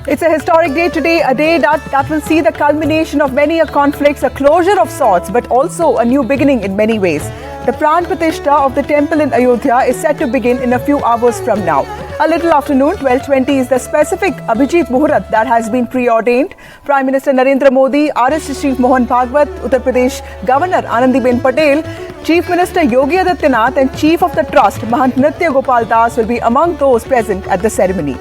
It's a historic day today, a day that will see the culmination of many conflicts, a closure of sorts, but also a new beginning in many ways. The Pran Pratishtha of the temple in Ayodhya is set to begin in a few hours from now. A little afternoon, 12:20 is the specific Abhijit Muhurat that has been preordained. Prime Minister Narendra Modi, RSS Chief Mohan Bhagwat, Uttar Pradesh Governor Anandiben Patel, Chief Minister Yogi Adityanath and Chief of the Trust Mahant Nritya Gopal Das will be among those present at the ceremony.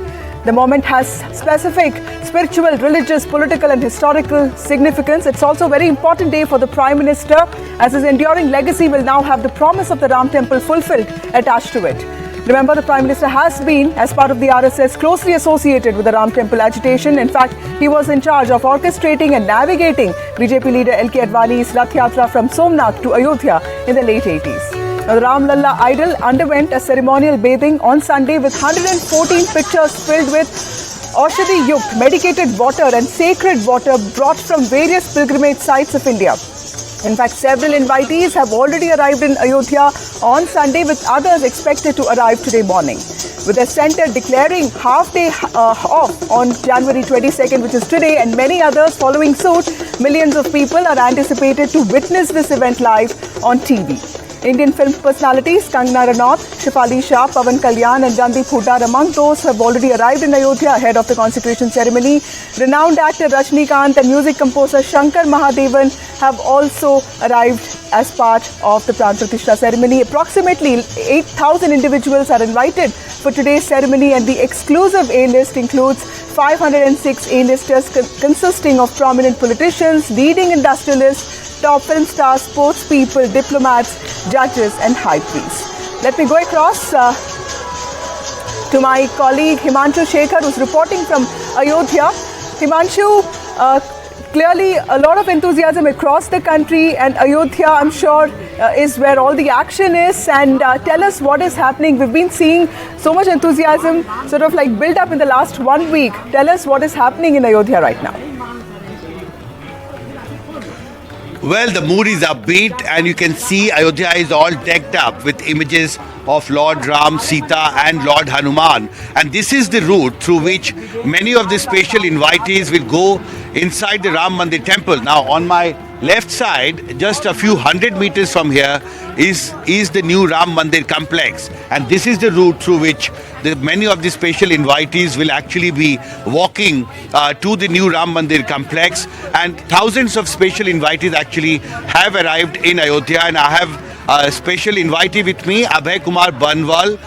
The moment has specific spiritual, religious, political and historical significance. It's also a very important day for the Prime Minister as his enduring legacy will now have the promise of the Ram Temple fulfilled attached to it. Remember, the Prime Minister has been, as part of the RSS, closely associated with the Ram Temple agitation. In fact, he was in charge of orchestrating and navigating BJP leader L.K. Advani's Rath Yatra from Somnath to Ayodhya in the late 80s. Now, the Ram Lalla idol underwent a ceremonial bathing on Sunday with 114 pitchers filled with Aushadhi Yukt, medicated water and sacred water brought from various pilgrimage sites of India. In fact, several invitees have already arrived in Ayodhya on Sunday, with others expected to arrive today morning. With the centre declaring half-day off on January 22nd, which is today, and many others following suit, millions of people are anticipated to witness this event live on TV. Indian film personalities Kangana Ranaut, Shefali Shah, Pawan Kalyan and Randeep Hooda are among those who have already arrived in Ayodhya ahead of the consecration ceremony. Renowned actor Rajnikant and music composer Shankar Mahadevan have also arrived as part of the Pran Pratishtha ceremony. Approximately 8,000 individuals are invited for today's ceremony, and the exclusive A-list includes 506 A-listers consisting of prominent politicians, leading industrialists, top film stars, sports people, diplomats, judges and high priests. Let me go across to my colleague Himanshu Shekhar, who's reporting from Ayodhya. Himanshu, clearly a lot of enthusiasm across the country, and Ayodhya, I'm sure, is where all the action is. And tell us what is happening. We've been seeing so much enthusiasm sort of like build up in the last 1 week. Tell us what is happening in Ayodhya right now. Well, the mood is upbeat, and you can see Ayodhya is all decked up with images of Lord Ram, Sita and Lord Hanuman. And this is the route through which many of the special invitees will go inside the Ram Mandir temple. Now, on my left side, just a few hundred meters from here, is the new Ram Mandir complex. And this is the route through which many of the special invitees will actually be walking to the new Ram Mandir complex. And thousands of special invitees actually have arrived in Ayodhya. And I have a special invitee with me, Abhay Kumar Banwal.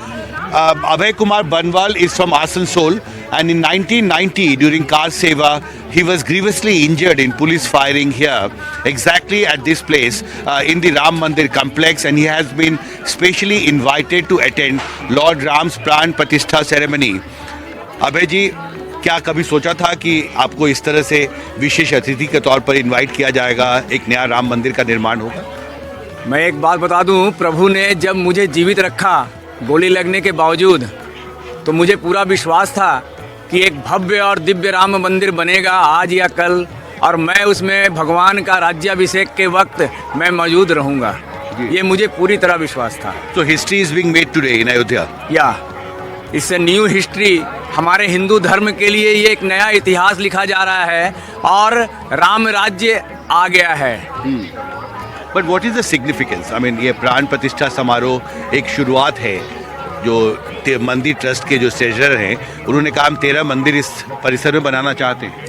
Abhay Kumar Banwal is from Asansol, and in 1990 during Car Seva he was grievously injured in police firing here exactly at this place in the Ram Mandir complex, and he has been specially invited to attend Lord Ram's Pran Pratishtha ceremony. Abhay ji, क्या कभी सोचा था कि आपको इस तरह से विशेष अतिथि के तौर पर इनवाइट किया जाएगा, एक नया राम मंदिर का निर्माण होगा? मैं एक बात बता दूं, प्रभु ने जब मुझे जीवित रखा गोली लगने के बावजूद, तो मुझे पूरा विश्वास था कि एक भव्य और दिव्य राम मंदिर बनेगा आज या कल, और मैं उसमें भगवान का राज्याभिषेक के वक्त मैं मौजूद रहूंगा। ये मुझे पूरी तरह विश्वास था। So history is being made today in Ayodhya. या इससे न्यू हिस्ट्री, हमारे हिंदू धर्म के लिए ये एक नया इतिहास लिखा जा रहा है और राम राज्य आ गया है। But what is the significance? I mean, ये प्राण प्रतिष्ठा समारोह एक शुरुआत है। जो मंदिर ट्रस्ट के जो ट्रेजरर हैं, उन्होंने कहा हम 13 मंदिर इस परिसर में बनाना चाहते हैं।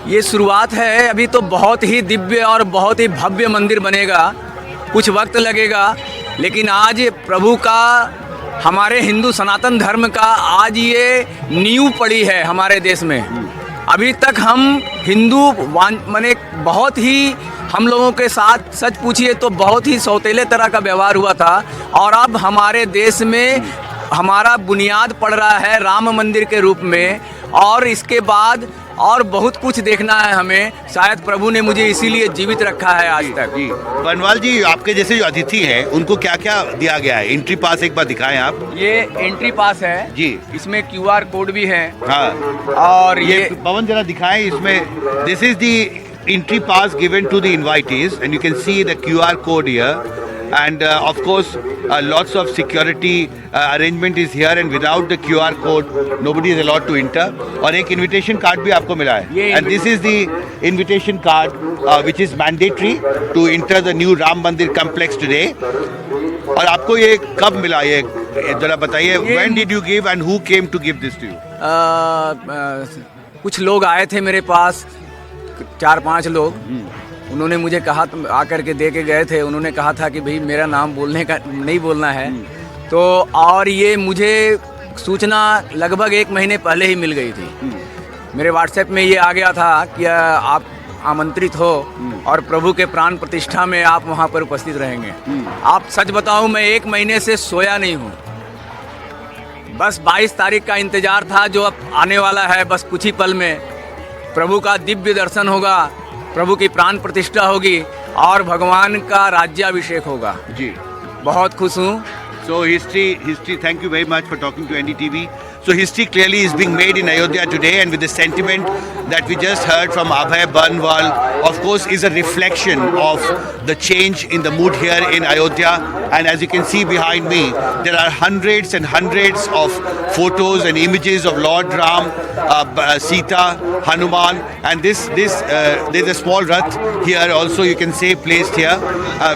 ये शुरुआत है, अभी तो बहुत ही दिव्य और बहुत ही भव्य मंदिर बनेगा, कुछ वक्त लगेगा, लेकिन आज प्रभु का, हमारे हिंदू सनातन धर्म का आज ये नींव पड़ी है हमारे देश में। अभी तक हम हिंदू माने बहुत ही, हम लोगों के साथ सच पूछिए तो बहुत ही सौतेले तरह का व्यवहार हुआ था, और अब हमारे देश में हमारा बुनियाद पड़ रहा है राम मंदिर के रूप में, और इसके बाद और बहुत कुछ देखना है हमें। शायद प्रभु ने मुझे इसीलिए जीवित रखा है आज तक। बनवाल जी, आपके जैसे जो अतिथि हैं उनको क्या क्या दिया गया है? एंट्री पास एक बार दिखाएं आप। ये एंट्री पास है जी, इसमें QR कोड भी है। हाँ, और ये पवन जरा दिखाएं इसमें। This is the entry pass given to the invitees, and you can see the QR code here. and of course lots of security arrangement is here, and without the QR code nobody is allowed to enter. और एक invitation card भी आपको मिला है, and this is the invitation card which is mandatory to enter the new Ram Mandir complex today. और आपको ये कब मिला, ये जरा बताइए, when did you give and who came to give this to you? कुछ लोग आए थे मेरे पास, 4-5 लोग, उन्होंने मुझे कहा, आकर के दे के गए थे, उन्होंने कहा था कि भाई मेरा नाम बोलने का नहीं बोलना है, तो और ये मुझे सूचना लगभग 1 महीने पहले ही मिल गई थी। मेरे व्हाट्सएप में ये आ गया था कि आप आमंत्रित हो और प्रभु के प्राण प्रतिष्ठा में आप वहाँ पर उपस्थित रहेंगे। आप सच बताऊं, मैं 1 महीने से सोया नहीं हूँ, बस 22 तारीख का इंतज़ार था जो अब आने वाला है। बस कुछ ही पल में प्रभु का दिव्य दर्शन होगा, प्रभु की प्राण प्रतिष्ठा होगी और भगवान का राज्याभिषेक होगा। जी, बहुत खुश हूँ। So history. Thank you very much for talking to NDTV. So history clearly is being made in Ayodhya today, and with the sentiment that we just heard from Abhay Banwal, of course, is a reflection of the change in the mood here in Ayodhya. And as you can see behind me, there are hundreds and hundreds of photos and images of Lord Ram, Sita, Hanuman, and there's a small rath here also, you can say, placed here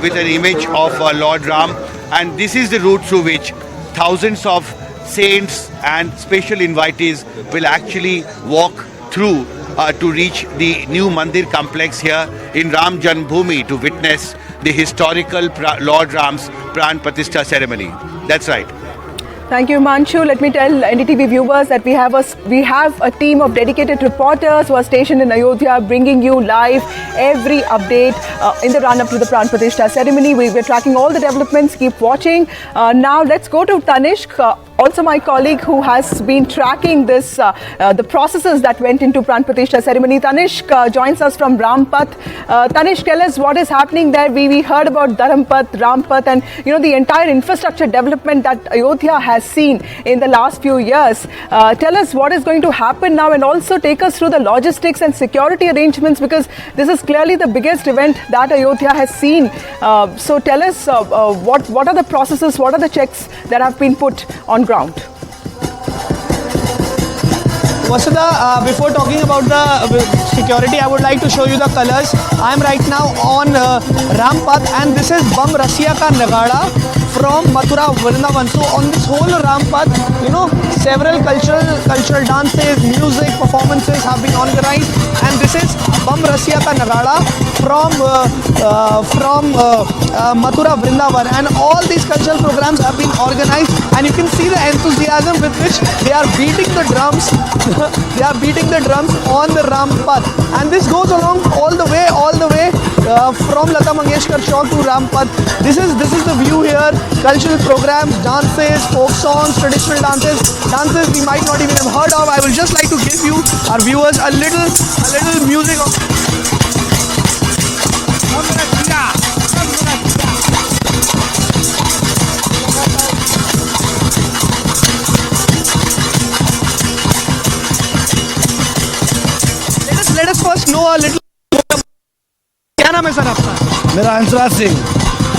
with an image of Lord Ram. And this is the route through which thousands of saints and special invitees will actually walk through to reach the new Mandir complex here in Ram Janmabhoomi to witness the historical Lord Ram's Pran Pratishtha ceremony. That's right. Thank you, Manshu. Let me tell NDTV viewers that we have a team of dedicated reporters who are stationed in Ayodhya, bringing you live every update in the run-up to the Pran Pratishtha ceremony. We're tracking all the developments. Keep watching. Now let's go to Tanishq, also my colleague who has been tracking this, the processes that went into Pran Pratishtha ceremony. Tanishq joins us from Rampath. Tanishq, tell us what is happening there. We heard about Dharampath, Rampath, and the entire infrastructure development that Ayodhya has seen in the last few years. Tell us what is going to happen now, and also take us through the logistics and security arrangements, because this is clearly the biggest event that Ayodhya has seen. So tell us what are the processes, what are the checks that have been put on ground? Vasudha, before talking about the security, I would like to show you the colors. I am right now on Rampath, and this is Bam Rasiya Ka Nagada from Mathura, Vrindavan. So on this whole Rampath, several cultural dances, music, performances have been organized, and this is Bam Rasiya Ka Nagada from Mathura, Vrindavan, and all these cultural programs have been organized, and you can see the enthusiasm with which they are beating the drums. They are beating the drums on the Rampath, and this goes along all the way from Lata Mangeshkar Chowk to Rampath. This is the view here. Cultural programs, dances, folk songs, traditional dances we might not even have heard of. I would just like to give you, our viewers, a little music of let us first know a little. क्या नाम है sir आपका? मेरा हंसराज सिंह।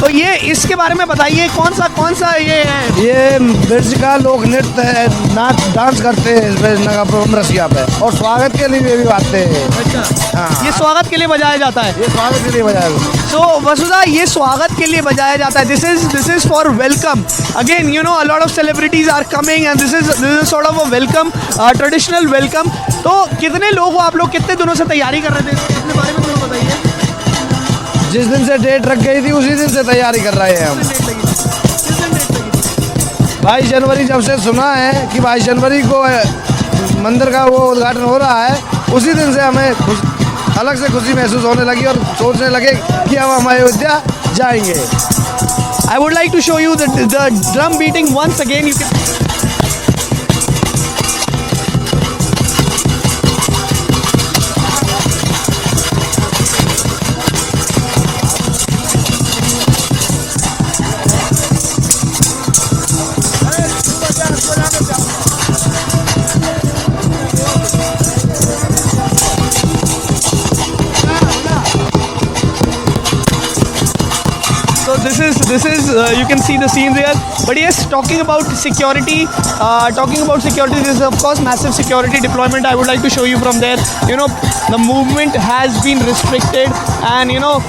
तो ये इसके बारे में बताइए, कौन सा ये है? ये ब्रिज का लोक नृत्य है, डांस करते हैं इस बम रसिया पे, और स्वागत के लिए भी आते हैं। अच्छा, हाँ। ये स्वागत के लिए बजाया जाता है? ये स्वागत के लिए बजाया जाता है। So Vasudha, ये स्वागत के लिए बजाया जाता है. This is for welcome. Again, a lot of celebrities are coming, and this is sort of a welcome, traditional welcome. तो कितने लोग हो आप लोग, कितने दिनों से तैयारी कर रहे थे? इसके बारे में थोड़ा बताइए। जिस दिन से डेट रख गई थी उसी दिन से तैयारी कर रहे हैं हम। 22 जनवरी जब से सुना है कि 22 जनवरी को मंदिर का वो उद्घाटन हो रहा है, उसी दिन से हमें अलग से खुशी महसूस होने लगी और सोचने लगे कि हम अयोध्या जाएंगे। I would like to show you the drum beating once again. You can. this is you can see the scenes here. But yes, talking about security, this is of course massive security deployment. I would like to show you from there. You know, the movement has been restricted, and you know,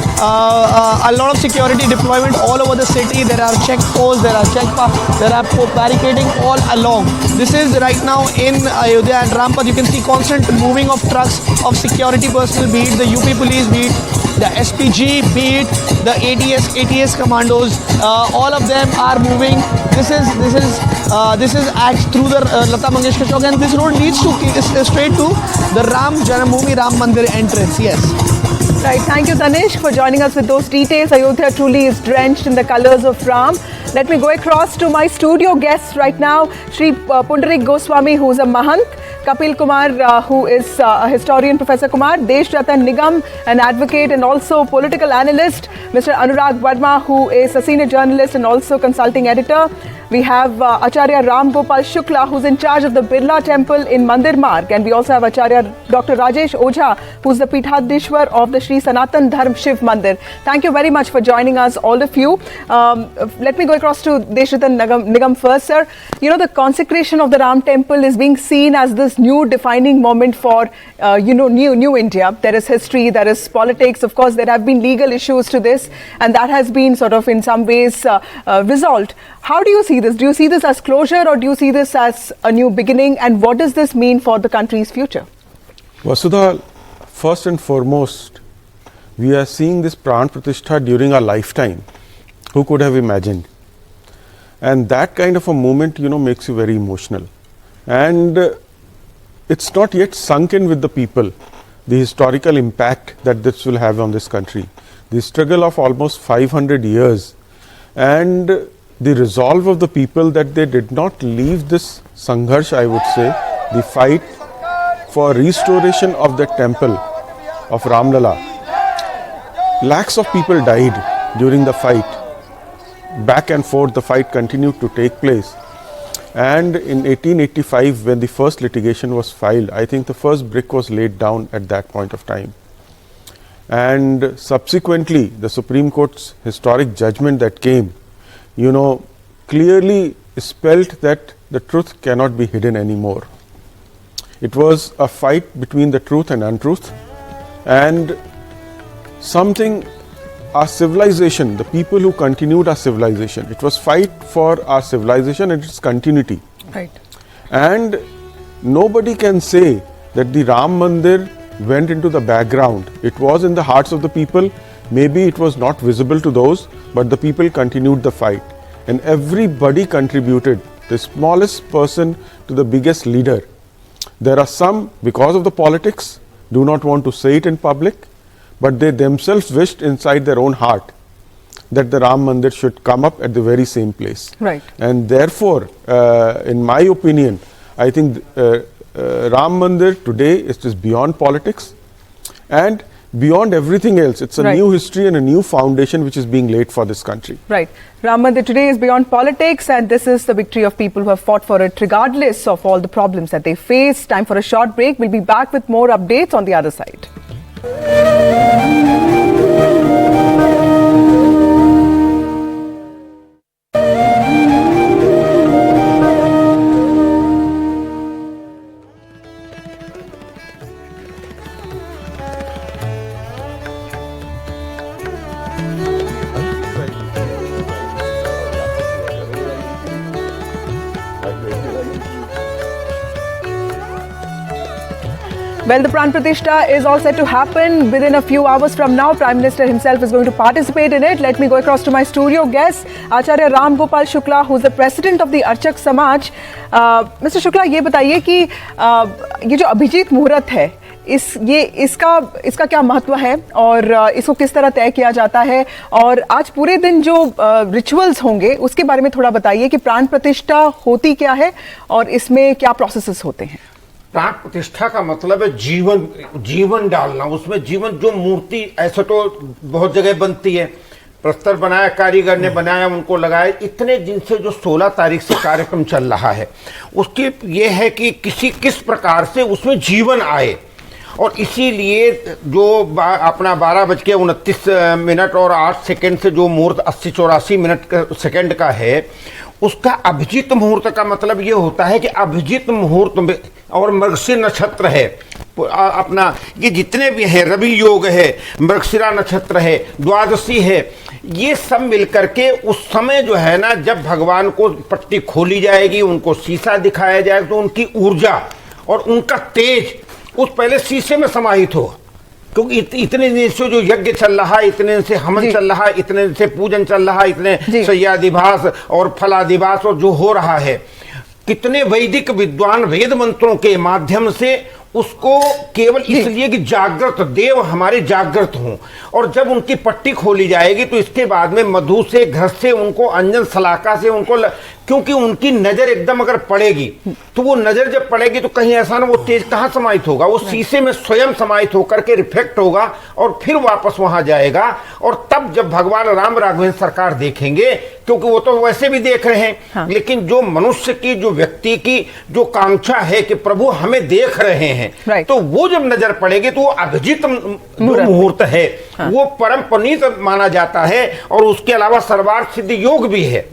a lot of security deployment all over the city. There are checkposts, there are there are barricading all along. This is right now in Ayodhya and Rampad. You can see constant moving of trucks of security personnel, be it the UP police, be it the SPG, be it the ATS commandos. All of them are moving. This is acts through the Lata Mangeshkar Chowk, and this road leads to straight to the Ram Mandir entrance. Yes. Right, thank you Tanish for joining us with those details. Ayodhya truly is drenched in the colours of Ram. Let me go across to my studio guests right now. Shri Pundarik Goswami, who is a Mahant, Kapil Kumar, who is a historian, Professor Kumar, Desh Ratan Nigam, an advocate and also political analyst, Mr. Anurag Verma, who is a senior journalist and also consulting editor. We have Acharya Ram Gopal Shukla, who's in charge of the Birla Temple in Mandir Marg, and we also have Acharya Dr. Rajesh Ojha, who's the Pithadishwar of the Sri Sanatan Dharm Shiv Mandir. Thank you very much for joining us, all of you. Let me go across to Deshratan Nigam first, sir. You know, the consecration of the Ram Temple is being seen as this new defining moment for, new India. There is history, there is politics. Of course, there have been legal issues to this, and that has been sort of in some ways resolved. How do you see this? Do you see this as closure, or do you see this as a new beginning? And what does this mean for the country's future? Vasudha, first and foremost, we are seeing this Pran Pratishtha during our lifetime. Who could have imagined? And that kind of a moment, makes you very emotional. And it's not yet sunk in with the people, the historical impact that this will have on this country. The struggle of almost 500 years, and the resolve of the people that they did not leave this sangharsh, I would say, the fight for restoration of the temple of Ram Lalla. Lakhs of people died during the fight. Back and forth, the fight continued to take place. And in 1885, when the first litigation was filed, I think the first brick was laid down at that point of time. And subsequently, the Supreme Court's historic judgment that came, clearly spelled that the truth cannot be hidden anymore. It was a fight between the truth and untruth, and something, our civilization, the people who continued our civilization, it was fight for our civilization and its continuity. Right. And nobody can say that the Ram Mandir went into the background. It was in the hearts of the people. Maybe it was not visible to those, but the people continued the fight. And everybody contributed, the smallest person to the biggest leader. There are some, because of the politics, do not want to say it in public, but they themselves wished inside their own heart that the Ram Mandir should come up at the very same place. Right. And therefore, in my opinion, I think Ram Mandir today is just beyond politics and beyond everything else. It's a new history and a new foundation which is being laid for this country. Right. Ram Mandir today is beyond politics, and this is the victory of people who have fought for it regardless of all the problems that they face. Time for a short break. We'll be back with more updates on the other side. Well, the Pran Pratishtha is all set to happen within a few hours from now. Prime Minister himself is going to participate in it. Let me go across to my studio guest, Acharya Ram Gopal Shukla, who is the president of the Archak Samaj. Mr. Shukla, ये बताइए कि ये जो अभिजीत मुहूर्त है, इसका क्या महत्व है और इसको किस तरह तय किया जाता है, और आज पूरे दिन जो रिचुअल्स होंगे उसके बारे में थोड़ा बताइए कि प्राण प्रतिष्ठा होती क्या है और इसमें क्या प्रोसेसेस होते हैं। प्राण प्रतिष्ठा का मतलब है जीवन डालना, उसमें जीवन। जो मूर्ति ऐसे तो बहुत जगह बनती है, प्रस्तर बनाया, कारीगर ने बनाया, उनको लगाया। इतने दिन से जो 16 तारीख से कार्यक्रम चल रहा है, उसकी ये है कि किस प्रकार से उसमें जीवन आए। और इसीलिए जो अपना 12:29 और 8 सेकंड से जो मुहूर्त 80-84 सेकंड का है, उसका अभिजीत मुहूर्त का मतलब ये होता है कि अभिजीत मुहूर्त में और मृगशिर नक्षत्र है अपना, ये जितने भी हैं, रवि योग है, मृगशिरा नक्षत्र है, द्वादशी है, ये सब मिलकर के उस समय जो है ना, जब भगवान को पट्टी खोली जाएगी, उनको शीशा दिखाया जाएगा, तो उनकी ऊर्जा और उनका तेज उस पहले शीशे में समाहित हो, क्योंकि इतने दिन से जो यज्ञ चल रहा है, इतने दिन से हवन चल रहा है, इतने दिन से पूजन चल रहा है, इतने सय्यादिभास और फलादिभास और जो हो रहा है, कितने वैदिक विद्वान वेद मंत्रों के माध्यम से उसको केवल इसलिए कि जागृत देव हमारे जागृत हों, और जब उनकी पट्टी खोली जाएगी तो इसके बाद में मधु से, घर से, उनको अंजन सलाका से उनको क्योंकि उनकी नजर एकदम अगर पड़ेगी तो वो नजर जब पड़ेगी तो कहीं ऐसा ना, वो तेज कहाँ समाहित होगा, वो शीशे में स्वयं समाहित होकर के रिफ्लेक्ट होगा और फिर वापस वहां जाएगा। और तब जब भगवान राम राघवेंद्र सरकार देखेंगे, क्योंकि वो तो वैसे भी देख रहे हैं, हाँ। लेकिन जो मनुष्य की, जो व्यक्ति की जो कांक्षा है कि प्रभु हमें देख रहे हैं, तो वो जब नजर पड़ेगी तो वो अभिजीत मुहूर्त है, हाँ। वो परम पुनीत माना जाता है। और उसके अलावा सर्वार्थ सिद्धि योग भी है,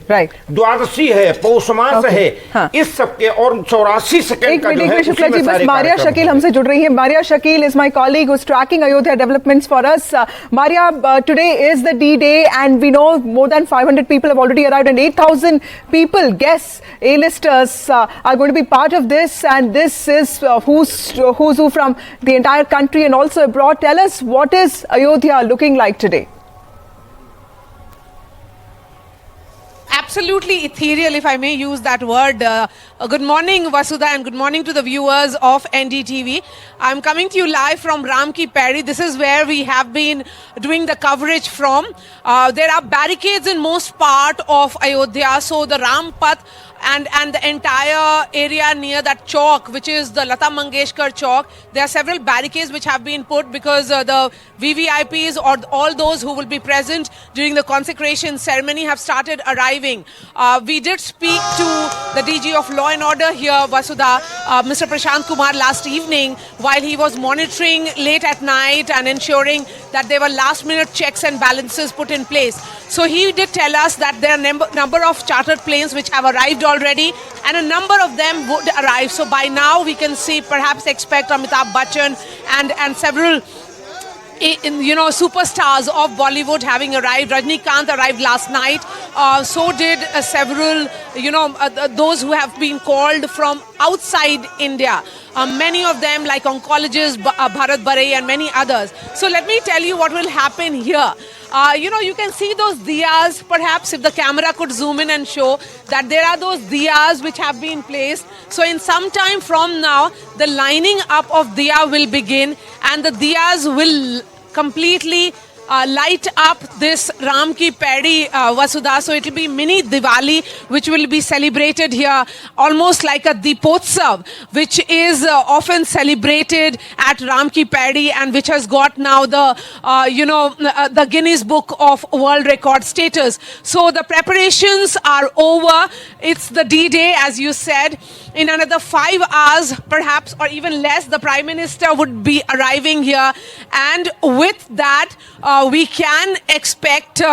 द्वादशी है, पौष मास है, हाँ। इस सबके और 84 सेकंड का जो है, शुक्ला जी, बस मारिया शकील हमसे जुड़ रही है। Maria Shakeel is my colleague who's tracking Ayodhya developments for us. Maria, today is the D-Day and we know more than 500 people have already arrived and 8,000 people, guests, A-listers are going to be part of this, and this is who's who from the entire country and also abroad. Tell us, what is Ayodhya looking like today? Absolutely ethereal, if I may use that word. Good morning, Vasudha, and good morning to the viewers of NDTV. I'm coming to you live from Ram Ki Paidi. This is where we have been doing the coverage from. There are barricades in most part of Ayodhya, so the Ram Path and the entire area near that chowk, which is the Lata Mangeshkar chowk, there are several barricades which have been put because the VVIPs or all those who will be present during the consecration ceremony have started arriving. We did speak to the DG of Law and Order here, Vasudha, Mr. Prashant Kumar, last evening while he was monitoring late at night and ensuring that there were last minute checks and balances put in place. So he did tell us that there are number of chartered planes which have arrived already, and a number of them would arrive. So by now we can see, perhaps expect Amitabh Bachchan and several superstars of Bollywood having arrived. Rajnikant arrived last night. So did several, those who have been called from outside India. Many of them like oncologists, Bharat Barai and many others. So let me tell you what will happen here. You can see those diyas, perhaps if the camera could zoom in and show that there are those diyas which have been placed. So in some time from now, the lining up of diya will begin and the diyas will completely light up this Ram Ki Paidi, Vasudha. So it will be mini Diwali, which will be celebrated here, almost like a Deepotsav, which is often celebrated at Ram Ki Paidi and which has got now the Guinness Book of World Record status. So the preparations are over. It's the D-Day, as you said. In another 5 hours, perhaps, or even less, the Prime Minister would be arriving here. And with that, we can expect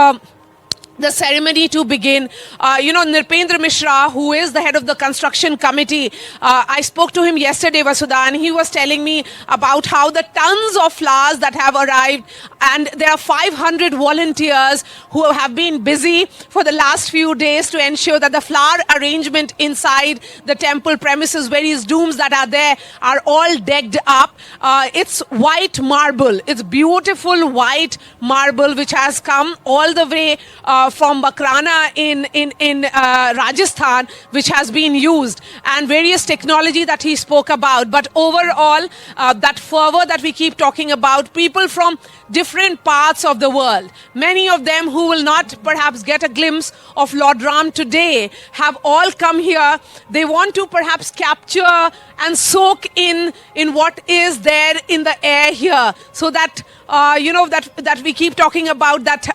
the ceremony to begin. Nirpendra Mishra, who is the head of the construction committee, I spoke to him yesterday, Vasudha, and he was telling me about how the tons of flowers that have arrived, and there are 500 volunteers who have been busy for the last few days to ensure that the flower arrangement inside the temple premises, various dooms that are there, are all decked up. It's white marble. It's beautiful white marble which has come all the way from Bakrana in Rajasthan, which has been used, and various technology that he spoke about. But overall, that fervor that we keep talking about, people from different parts of the world, many of them who will not perhaps get a glimpse of Lord Ram today, have all come here. They want to perhaps capture and soak in what is there in the air here, so that that we keep talking about that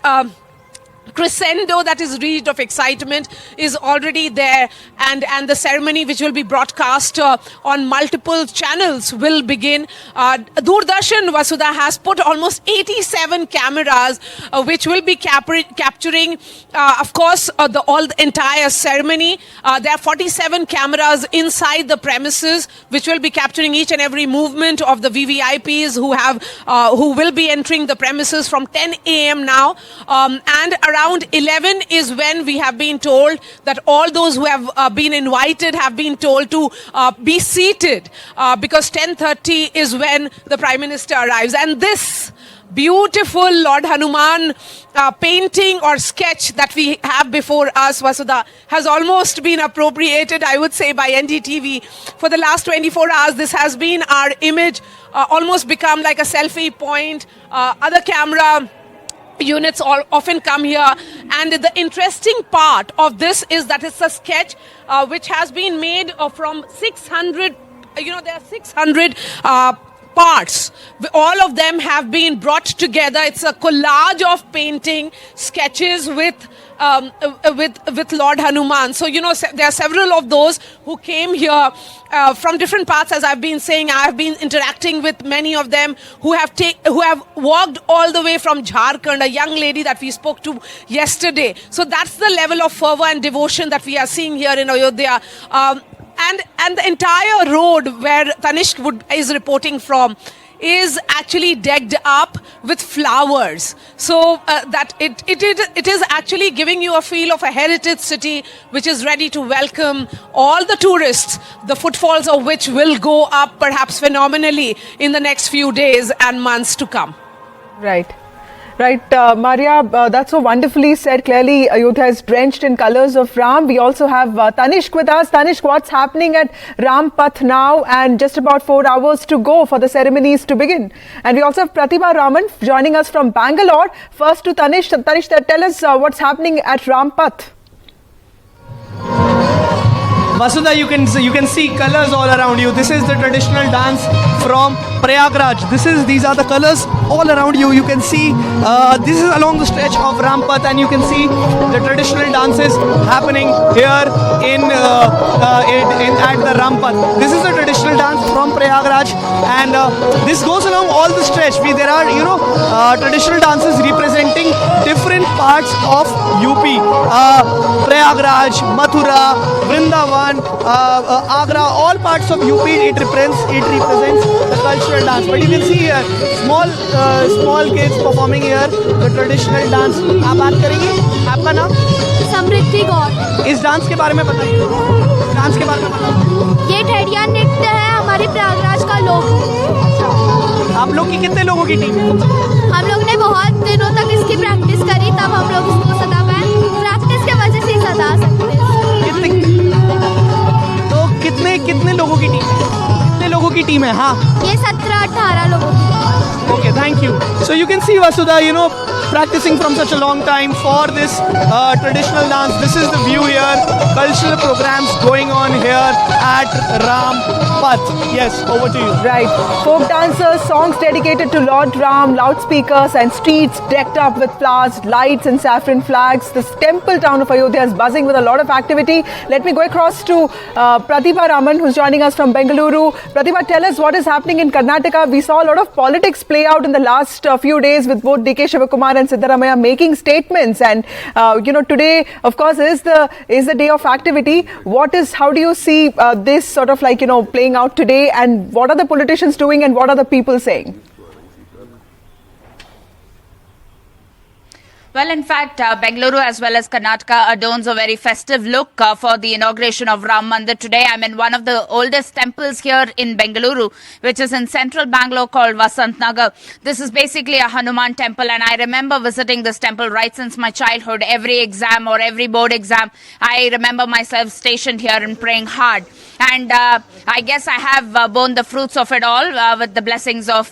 crescendo that is reached of excitement is already there, and the ceremony, which will be broadcast on multiple channels, will begin. Doordarshan Vasudha has put almost 87 cameras which will be capturing of course the entire ceremony. There are 47 cameras inside the premises which will be capturing each and every movement of the VVIPs who will be entering the premises from 10 a.m. now, and around 11 is when we have been told that all those who have been invited have been told to be seated, because 10:30 is when the Prime Minister arrives. And this beautiful Lord Hanuman painting or sketch that we have before us, Vasudha, has almost been appropriated, I would say, by NDTV. For the last 24 hours, this has been our image, almost become like a selfie point. Other camera units often come here, and the interesting part of this is that it's a sketch which has been made from 600, there are 600 parts. All of them have been brought together. It's a collage of painting sketches with Lord Hanuman. So there are several of those who came here from different parts. As I've been saying, I have been interacting with many of them who have walked all the way from Jharkhand, a young lady that we spoke to yesterday. So that's the level of fervor and devotion that we are seeing here in Ayodhya. And the entire road where Tanishq is reporting from is actually decked up with flowers, so that it is actually giving you a feel of a heritage city which is ready to welcome all the tourists, the footfalls of which will go up perhaps phenomenally in the next few days and months to come. Right, Maria, that's so wonderfully said. Clearly, Ayodhya is drenched in colors of Ram. We also have Tanishq with us. Tanishq, what's happening at Ram Path now? And just about 4 hours to go for the ceremonies to begin. And we also have Pratibha Raman joining us from Bangalore. First to Tanishq. Tanishq, tell us what's happening at Ram Path. Vasudha, you can see colors all around you. This is the traditional dance from Prayagraj. These are the colors all around you. You can see this is along the stretch of Rampath, and you can see the traditional dances happening here at the Rampath. This is the traditional dance from Prayagraj, and this goes along all the stretch. There are traditional dances representing different parts of UP. Prayagraj, Mathura, Vrindavan, Agra, all parts of UP. It represents the cultural dance. But you can see here small kids performing here the traditional dance. आप बात करेंगे? आपका नाम? समृद्धि गौर। इस dance के बारे में बताइए। डांस के बारे में बताइए। ये ठेडिया नृत्य है हमारे प्रयागराज का लोक। आप लोग की कितने लोगों की टीम है? हम लोग ने बहुत दिनों तक इसकी प्रैक्टिस करी, तब हम लोग इसको सदा पाए। प्रैक्टिस के वजह से ही सदा सकते हैं। कितने लोगों की टीम है? कितने लोगों की टीम है? हाँ, ये 17-18 लोगों की। Okay, thank you. So you can see Vasudha, practicing from such a long time for this traditional dance. This is the view here. Cultural programs going on here at Ram Path. Yes, over to you. Right. Folk dancers, songs dedicated to Lord Ram, loudspeakers and streets decked up with flowers, lights and saffron flags. This temple town of Ayodhya is buzzing with a lot of activity. Let me go across to Pratibha Raman, who's joining us from Bengaluru. Pratibha, tell us what is happening in Karnataka. We saw a lot of politics play out in the last few days with both DK Shivakumar and Siddaramaiah making statements, and today of course is the day of activity. How do you see this sort of playing out today, and what are the politicians doing and what are the people saying? Well, in fact, Bengaluru as well as Karnataka adorns a very festive look for the inauguration of Ram Mandir today. I'm in one of the oldest temples here in Bengaluru, which is in central Bangalore, called Vasant Nagar. This is basically a Hanuman temple, and I remember visiting this temple right since my childhood. Every exam or every board exam, I remember myself stationed here and praying hard. and I guess I have borne the fruits of it all with the blessings of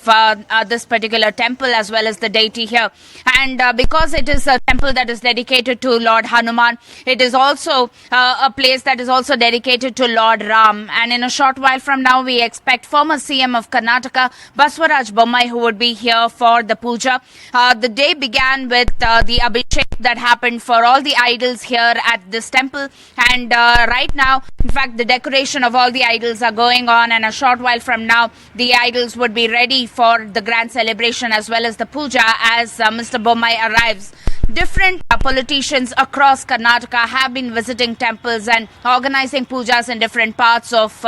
this particular temple as well as the deity here. And because it is a temple that is dedicated to Lord Hanuman, it is also a place that is also dedicated to Lord Ram. And in a short while from now, we expect former CM of Karnataka, Baswaraj Bommai, who would be here for the puja. The day began with the abhishek that happened for all the idols here at this temple. And right now, in fact, the decoration of all the idols are going on. And a short while from now, the idols would be ready for the grand celebration as well as the puja as Mr. Bommai arrives. Different politicians across Karnataka have been visiting temples and organizing pujas in different parts of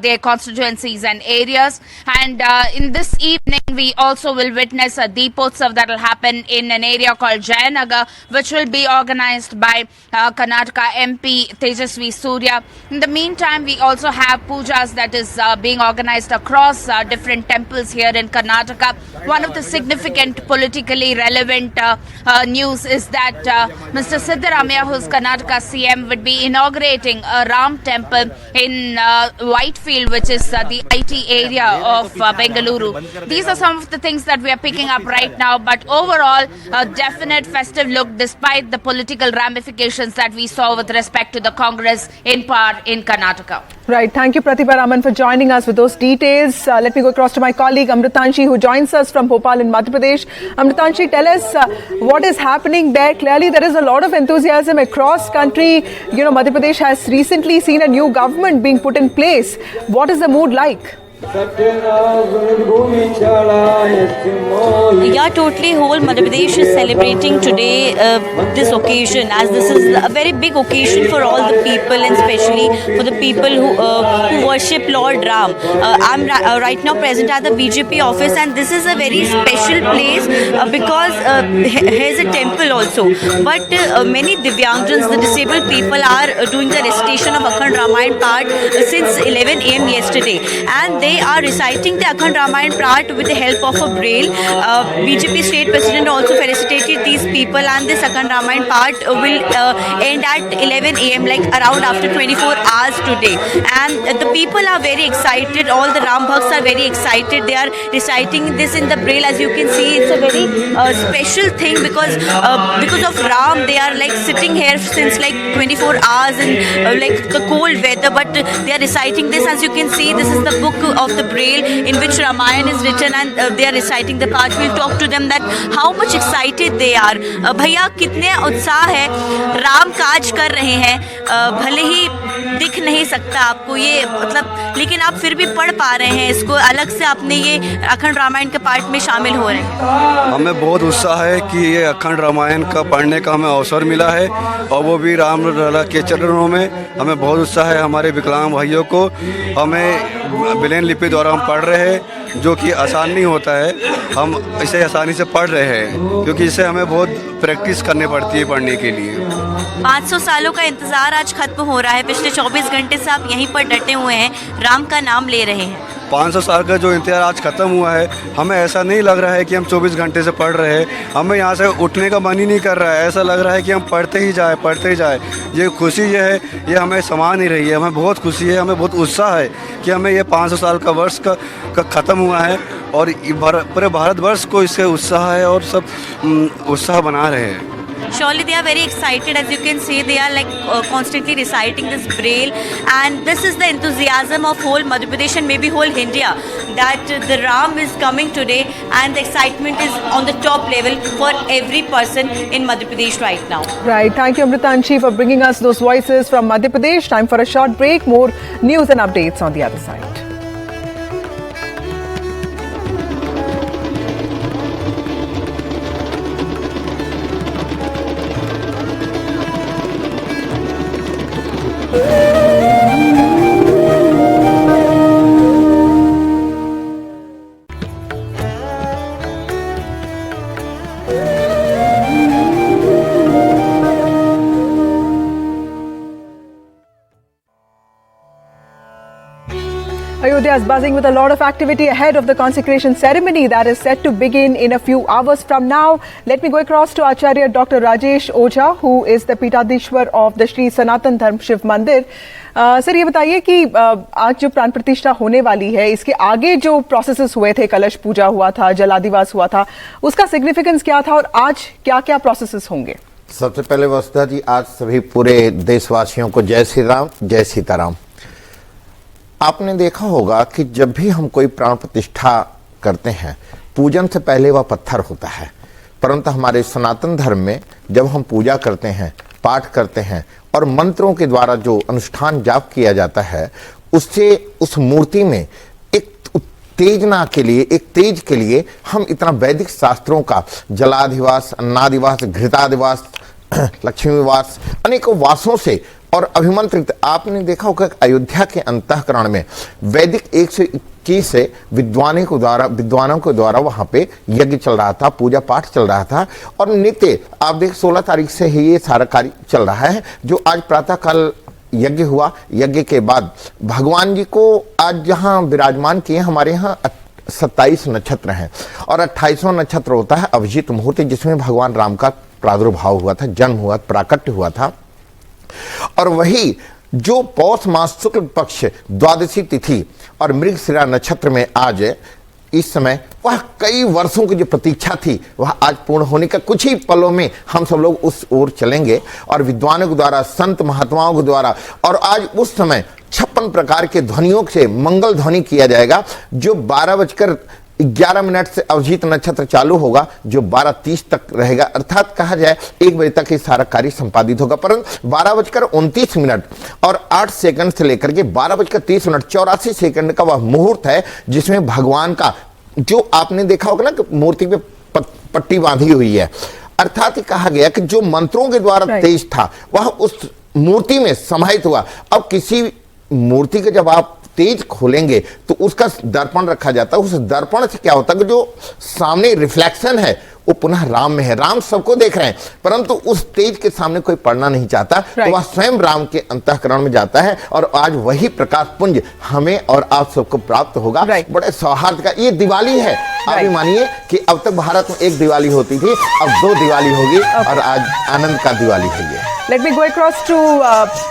their constituencies and areas. And in this evening, we also will witness a Deepotsav that will happen in an area called Jayanagar, which will be organized by Karnataka MP Tejasvi Surya. In the meantime, we also have pujas that is being organized across different temples here in Karnataka. One of the significant politically relevant news is that Mr. Siddaramaiah, who's Karnataka CM, would be inaugurating a Ram temple in Whitefield, which is the IT area of Bengaluru. These are some of the things that we are picking up right now, but overall, a definite festive look despite the political ramifications that we saw with respect to the Congress in power in Karnataka. Right. Thank you, Pratibha Raman, for joining us with those details. Let me go across to my colleague Amritanshi, who joins us from Bhopal in Madhya Pradesh. Amritanshi, tell us what is happening there. Clearly, there is a lot of enthusiasm across country. You know, Madhya Pradesh has recently seen a new government being put in place. What is the mood like? Yeah, totally. Whole Madhya Pradesh is celebrating today this occasion, as this is a very big occasion for all the people, and especially for the people who worship Lord Ram. I'm right now present at the BJP office, and this is a very special place because here's a temple also. But many Divyangjans, the disabled people, are doing the recitation of Akhand Ramayana part since 11 a.m. yesterday, and they are reciting the Akhand Ramayana part with the help of a braille. BJP state president also felicitated these people, and this Akhand Ramayana part will end at 11 a.m. like around after 24 hours today. And the people are very excited. All the Ram Bhakts are very excited. They are reciting this in the braille. As you can see, it's a very special thing because of Ram, they are like sitting here since like 24 hours in like the cold weather, but they are reciting this. As you can see, this is the book of the braille in which Ramayana is written, and they are reciting the part. We'll talk to them that how much excited they are. भैया कितने उत्साह है, राम काज कर रहे हैं, भले ही दिख नहीं सकता आपको ये मतलब, लेकिन आप फिर भी पढ़ पा रहे हैं इसको, अलग से आपने ये अखंड रामायण के पार्ट में शामिल हो रहे हैं। हमें बहुत उत्साह है कि ये अखंड रामायण का पढ़ने का हमें अवसर मिला है, और वो भी राम लला के चरणों में। हमें बहुत उत्साह है हमारे विकलांग भाइयों को, हमें ब्रेल लिपि द्वारा हम पढ़ रहे हैं, जो कि आसान नहीं होता है। हम इसे आसानी से पढ़ रहे हैं क्योंकि इसे हमें बहुत प्रैक्टिस करनी पड़ती है पढ़ने के लिए। 500 सालों का इंतजार आज खत्म हो रहा है। पिछले 24 घंटे से आप यहीं पर डटे हुए हैं, राम का नाम ले रहे हैं। 500 साल का जो इंतजार आज ख़त्म हुआ है, हमें ऐसा नहीं लग रहा है कि हम 24 घंटे से पढ़ रहे हैं। हमें यहाँ से उठने का मन ही नहीं कर रहा है। ऐसा लग रहा है कि हम पढ़ते ही जाए। ये खुशी ये है, ये हमें समा नहीं रही है। हमें बहुत खुशी है, हमें बहुत उत्साह है कि हमें ये 500 साल का वर्ष का ख़त्म हुआ है, और पूरे भारतवर्ष को इससे उत्साह है और सब उत्साह बना रहे हैं। Surely they are very excited. As you can see, they are like constantly reciting this braille, and this is the enthusiasm of whole Madhya Pradesh and maybe whole India, that the Ram is coming today, and the excitement is on the top level for every person in Madhya Pradesh right now. Right. Thank you, Amritanshi, for bringing us those voices from Madhya Pradesh. Time for a short break. More news and updates on the other side. Ayodhya is buzzing with a lot of activity ahead of the consecration ceremony that is set to begin in a few hours from now. Let me go across to Acharya Dr. Rajesh Ojha, who is the Pitadishwar of the Sri Sanatan Dharm Shiv Mandir. Sir ये बताइए कि आज जो प्राण प्रतिष्ठा होने वाली है, इसके आगे जो प्रोसेसेस हुए थे, कलश पूजा हुआ था, जलादिवास हुआ था, उसका सिग्निफिकेंस क्या था और आज क्या-क्या प्रोसेसेस होंगे? सबसे पहले वसुधा जी, आज सभी पूरे देशवासियों को जय श्री राम, जय सीताराम। आपने देखा होगा कि जब भी हम कोई प्राण प्रतिष्ठा करते हैं, पूजन से पहले वह पत्थर होता है, परंतु हमारे सनातन धर्म में जब हम पूजा करते हैं, पाठ करते हैं और मंत्रों के द्वारा जो अनुष्ठान जाप किया जाता है, उससे उस मूर्ति में एक उत्तेजना के लिए, एक तेज के लिए हम इतना वैदिक शास्त्रों का जलाधिवास, अन्नादिवास, घृतादिवास, लक्ष्मीवास, अनेकों वासों से और अभिमंत्रित। आपने देखा होगा अयोध्या के अंतःकरण में वैदिक 121 से विद्वानों के द्वारा वहां पे यज्ञ चल रहा था, पूजा पाठ चल रहा था और नित्य आप देख 16 तारीख से ही ये सारा कार्य चल रहा है। जो आज प्रातः काल यज्ञ हुआ, यज्ञ के बाद भगवान जी को आज जहां विराजमान किए, हमारे यहाँ 27 नक्षत्र हैं और 28वां नक्षत्र होता है अभिजीत मुहूर्त, जिसमें भगवान राम का प्रादुर्भाव हुआ था, जन्म हुआ, प्राकट्य हुआ था। और वही जो पौष मास शुक्ल पक्ष द्वादशी तिथि और मृगशिरा नक्षत्र में आज इस समय वह कई वर्षों की जो प्रतीक्षा थी वह आज पूर्ण होने का कुछ ही पलों में हम सब लोग उस ओर चलेंगे और विद्वानों के द्वारा, संत महात्माओं के द्वारा, और आज उस समय 56 प्रकार के ध्वनियों से मंगल ध्वनि किया जाएगा। जो 12:11 से अभिजीत नक्षत्र चालू होगा, जो 12:30 तक रहेगा, अर्थात कहा जाए 1 बजे तक ये सारा कार्य संपादित होगा। परंतु 12:29 और 8 सेकंड से लेकर के 12:30 84 सेकंड का वह मुहूर्त है, जिसमें भगवान का जो आपने देखा होगा ना कि मूर्ति पे पट्टी बांधी हुई है, अर्थात कहा गया कि जो मंत्रों के द्वारा तेज था वह उस मूर्ति में समाहित हुआ। अब किसी मूर्ति के जब आप तेज खोलेंगे तो उसका दर्पण रखा जाता है, उस दर्पण से क्या होता है कि जो सामने रिफ्लेक्शन है वो पुनः राम में है। राम सबको देख रहे हैं, परंतु उस तेज के सामने कोई पड़ना नहीं चाहता, तो वह स्वयं राम के अंतःकरण में जाता है और आज वही प्रकाश पुंज हमें और आप सबको प्राप्त होगा। बड़े सौहार्द का ये दिवाली है। आप भी मानिए कि अब तक भारत में एक दिवाली होती थी, अब 2 दिवाली होगी और आज आनंद का दिवाली है ये। Let me go across to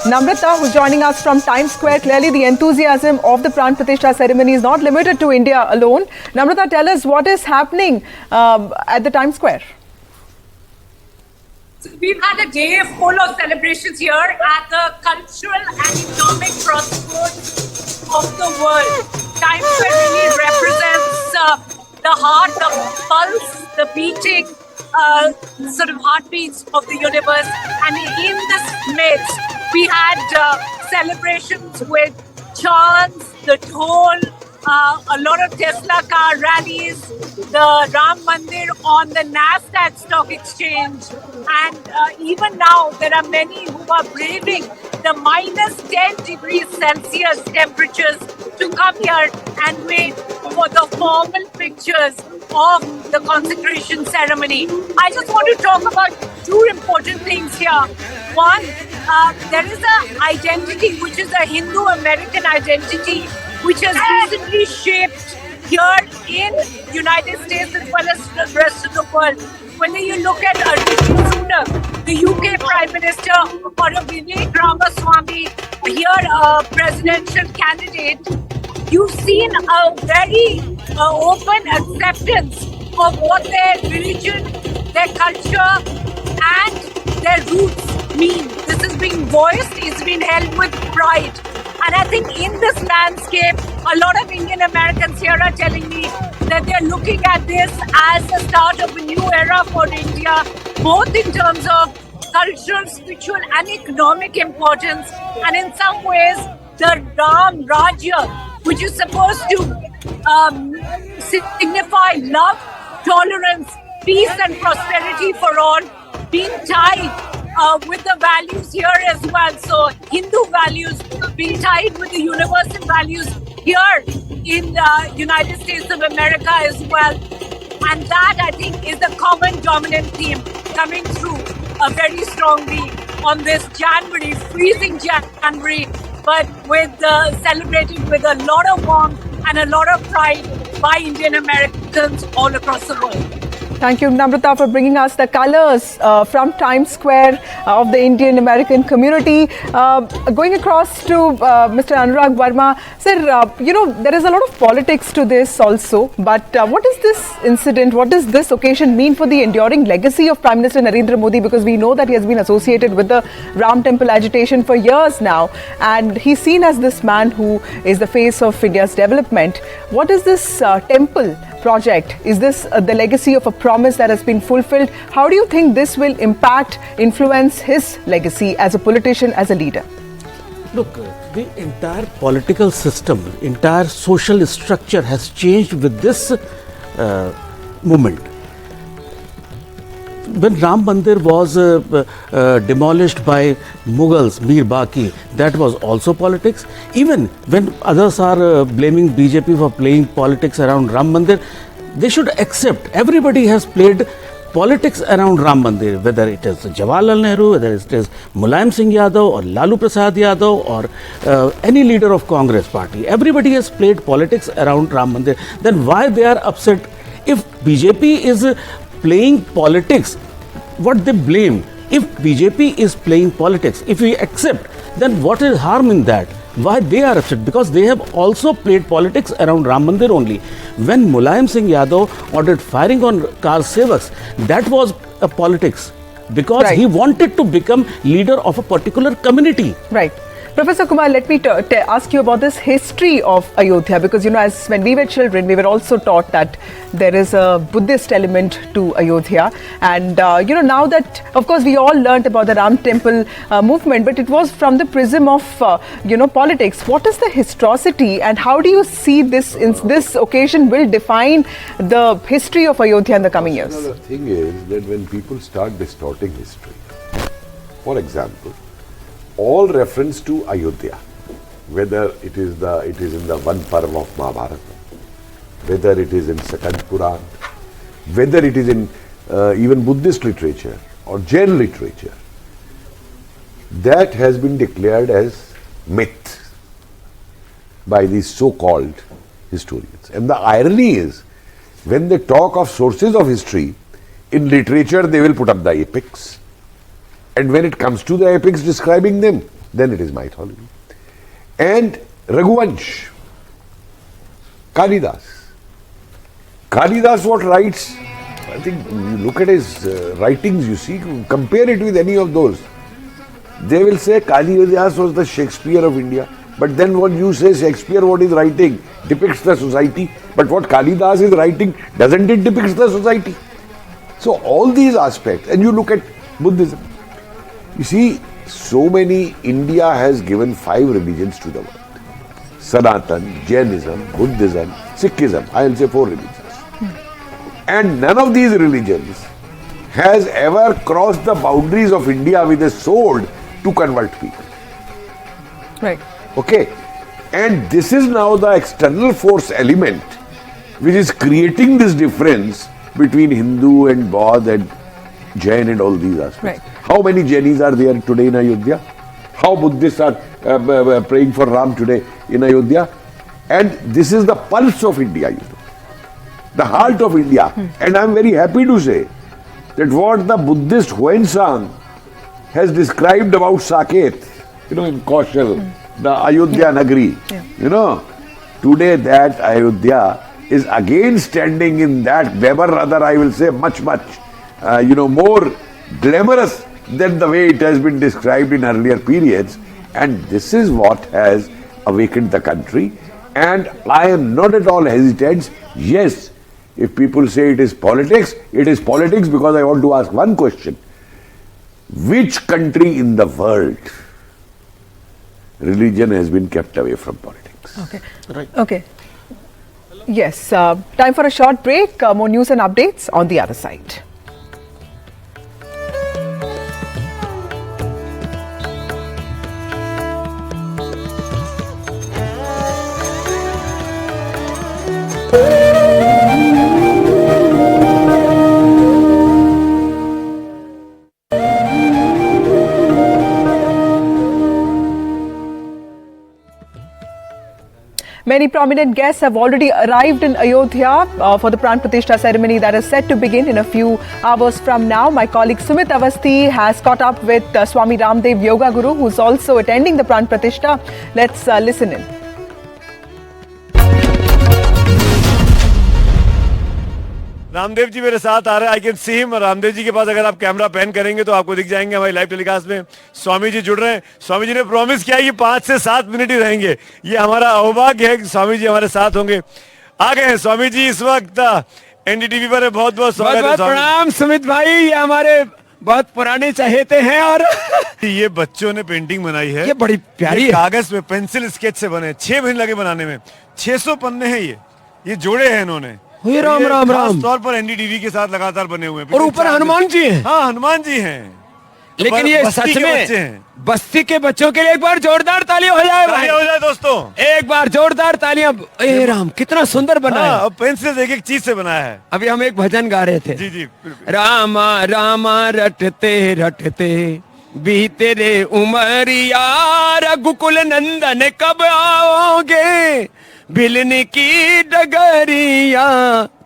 Namrata, who's joining us from Times Square. Clearly, the enthusiasm of the Pran Pratishtha ceremony is not limited to India alone. Namrata, tell us what is happening at the Times Square. We've had a day full of celebrations here at the cultural and economic crossroads of the world. Times Square really represents the heart, the pulse, the beating, sort of heartbeats of the universe. And in this midst, we had celebrations with chants, the dhol, a lot of Tesla car rallies, the Ram Mandir on the Nasdaq stock exchange, and even now there are many who are braving the minus 10 degrees Celsius temperatures to come here and wait for the formal pictures of the consecration ceremony. I just want to talk about 2 important things here. One, there is an identity which is a Hindu-American identity which has recently shaped here in United States as well as the rest of the world. Whether you look at Rishi Sunak, the UK Prime Minister, or a Vivek Ramaswamy, here a presidential candidate, you've seen a very open acceptance of what their religion, their culture and their roots mean. This is being voiced, it's been held with pride. And I think in this landscape, a lot of Indian Americans here are telling me that they're looking at this as the start of a new era for India, both in terms of cultural, spiritual and economic importance. And in some ways, the Ram Rajya, which is supposed to signify love, tolerance, peace and prosperity for all, being tied with the values here as well. So Hindu values being tied with the universal values here in the United States of America as well. And that, I think, is the common dominant theme coming through very strongly on this January, freezing January, but with celebrated with a lot of warmth and a lot of pride by Indian Americans all across the world. Thank you, Namrata, for bringing us the colors from Times Square of the Indian American community. Going across to Mr. Anurag Verma, sir, there is a lot of politics to this also, but what is this incident, what does this occasion mean for the enduring legacy of Prime Minister Narendra Modi? Because we know that he has been associated with the Ram Temple agitation for years now, and he's seen as this man who is the face of India's development. What is this temple project? Is this the legacy of a promise that has been fulfilled? How do you think this will impact, influence his legacy as a politician, as a leader? Look, the entire political system, entire social structure has changed with this movement. When Ram Mandir was demolished by Mughals, Mir Baqi, that was also politics. Even when others are blaming BJP for playing politics around Ram Mandir, they should accept everybody has played politics around Ram Mandir, whether it is Jawaharlal Nehru, whether it is Mulayam Singh Yadav or Lalu Prasad Yadav or any leader of Congress party. Everybody has played politics around Ram Mandir. Then why they are upset? If BJP is playing politics, what they blame? If BJP is playing politics, if we accept, then what is harm in that? Why they are upset? Because they have also played politics around Ram Mandir only. When Mulayam Singh Yadav ordered firing on car sevaks, that was a politics because he wanted to become leader of a particular community. Right. Professor Kumar, let me ask you about this history of Ayodhya, because as when we were children, we were also taught that there is a Buddhist element to Ayodhya, and now that, of course, we all learnt about the Ram Temple movement, but it was from the prism of politics. What is the historicity, and how do you see this occasion will define the history of Ayodhya in the coming years? The thing is that when people start distorting history, for example, all reference to Ayodhya, whether it is in the one parv of Mahabharata, whether it is in Second Puran, whether it is in even Buddhist literature or Jain literature, that has been declared as myth by these so-called historians. And the irony is, when they talk of sources of history, in literature they will put up the epics. And when it comes to the epics describing them, then it is mythology. And Raghuvansh, Kalidas what writes, I think you look at his writings, you see, compare it with any of those. They will say Kalidas was the Shakespeare of India. But then when you say Shakespeare, what is writing depicts the society. But what Kalidas is writing, doesn't it depict the society? So all these aspects, and you look at Buddhism. You see, so many, India has given 5 religions to the world. Sanatan, Jainism, Buddhism, Sikhism, I will say 4 religions. And none of these religions has ever crossed the boundaries of India with a sword to convert people. Right. Okay. And this is now the external force element which is creating this difference between Hindu and Bauddha and Jain and all these aspects. Right. How many Jainis are there today in Ayodhya? How Buddhists are praying for Ram today in Ayodhya? And this is the pulse of India, the heart of India. And I am very happy to say that what the Buddhist Huansang has described about Saket, in Kaushal, the Ayodhya Nagari, today that Ayodhya is again standing in that, or rather I will say much, more glamorous than the way it has been described in earlier periods. And this is what has awakened the country. And I am not at all hesitant. Yes, if people say it is politics because I want to ask one question. Which country in the world religion has been kept away from politics? Okay. Right. Okay. Yes. Time for a short break. More news and updates on the other side. Many prominent guests have already arrived in Ayodhya for the Pran Pratishtha ceremony that is set to begin in a few hours from now. My colleague Sumit Avasthi has caught up with Swami Ramdev Yoga Guru, who's also attending the Pran Pratishtha. Let's listen in. Ramdev ji मेरे साथ आ रहे हैं. I can see him. Ramdev ji के पास अगर आप camera pan करेंगे तो आपको दिख जाएंगे हमारी लाइव टेलीकास्ट में. स्वामी जी जुड़ रहे हैं. स्वामी जी ने प्रॉमिस किया कि 5 से 7 मिनट ही रहेंगे. ये हमारा सौभाग्य है कि स्वामी जी हमारे साथ होंगे. आ गए हैं स्वामी जी इस वक्त एनडीटीवी पर. बहुत बहुत स्वागत है. प्रणाम सुमित भाई, ये हमारे बहुत पुराने चहेते हैं. और ये बच्चों ने पेंटिंग बनाई है. ये बड़ी प्यारी है. कागज में पेंसिल स्केच से बने. 6 महीने लगे बनाने में. 600 पन्ने हैं ये जोड़े हैं इन्होंने. राम राम राम. तौर पर एनडीटीवी के साथ लगातार बने हुए हैं. और ऊपर हनुमान जी हैं. हाँ हनुमान जी हैं. लेकिन ये सच में बस्ती के बच्चों के लिए एक बार जोरदार तालियां हो जाए भाई. हो जाए दोस्तों. एक बार जोरदार तालियां. ए राम कितना सुंदर बना है. और पेंसिल एक एक चीज से बनाया है. अभी हम एक भजन गा रहे थे. जी जी. रामा रामा रटते रटते बीते रे उमरिया, रघुकुल नंदन कब आओगे, बिलने की डगरिया.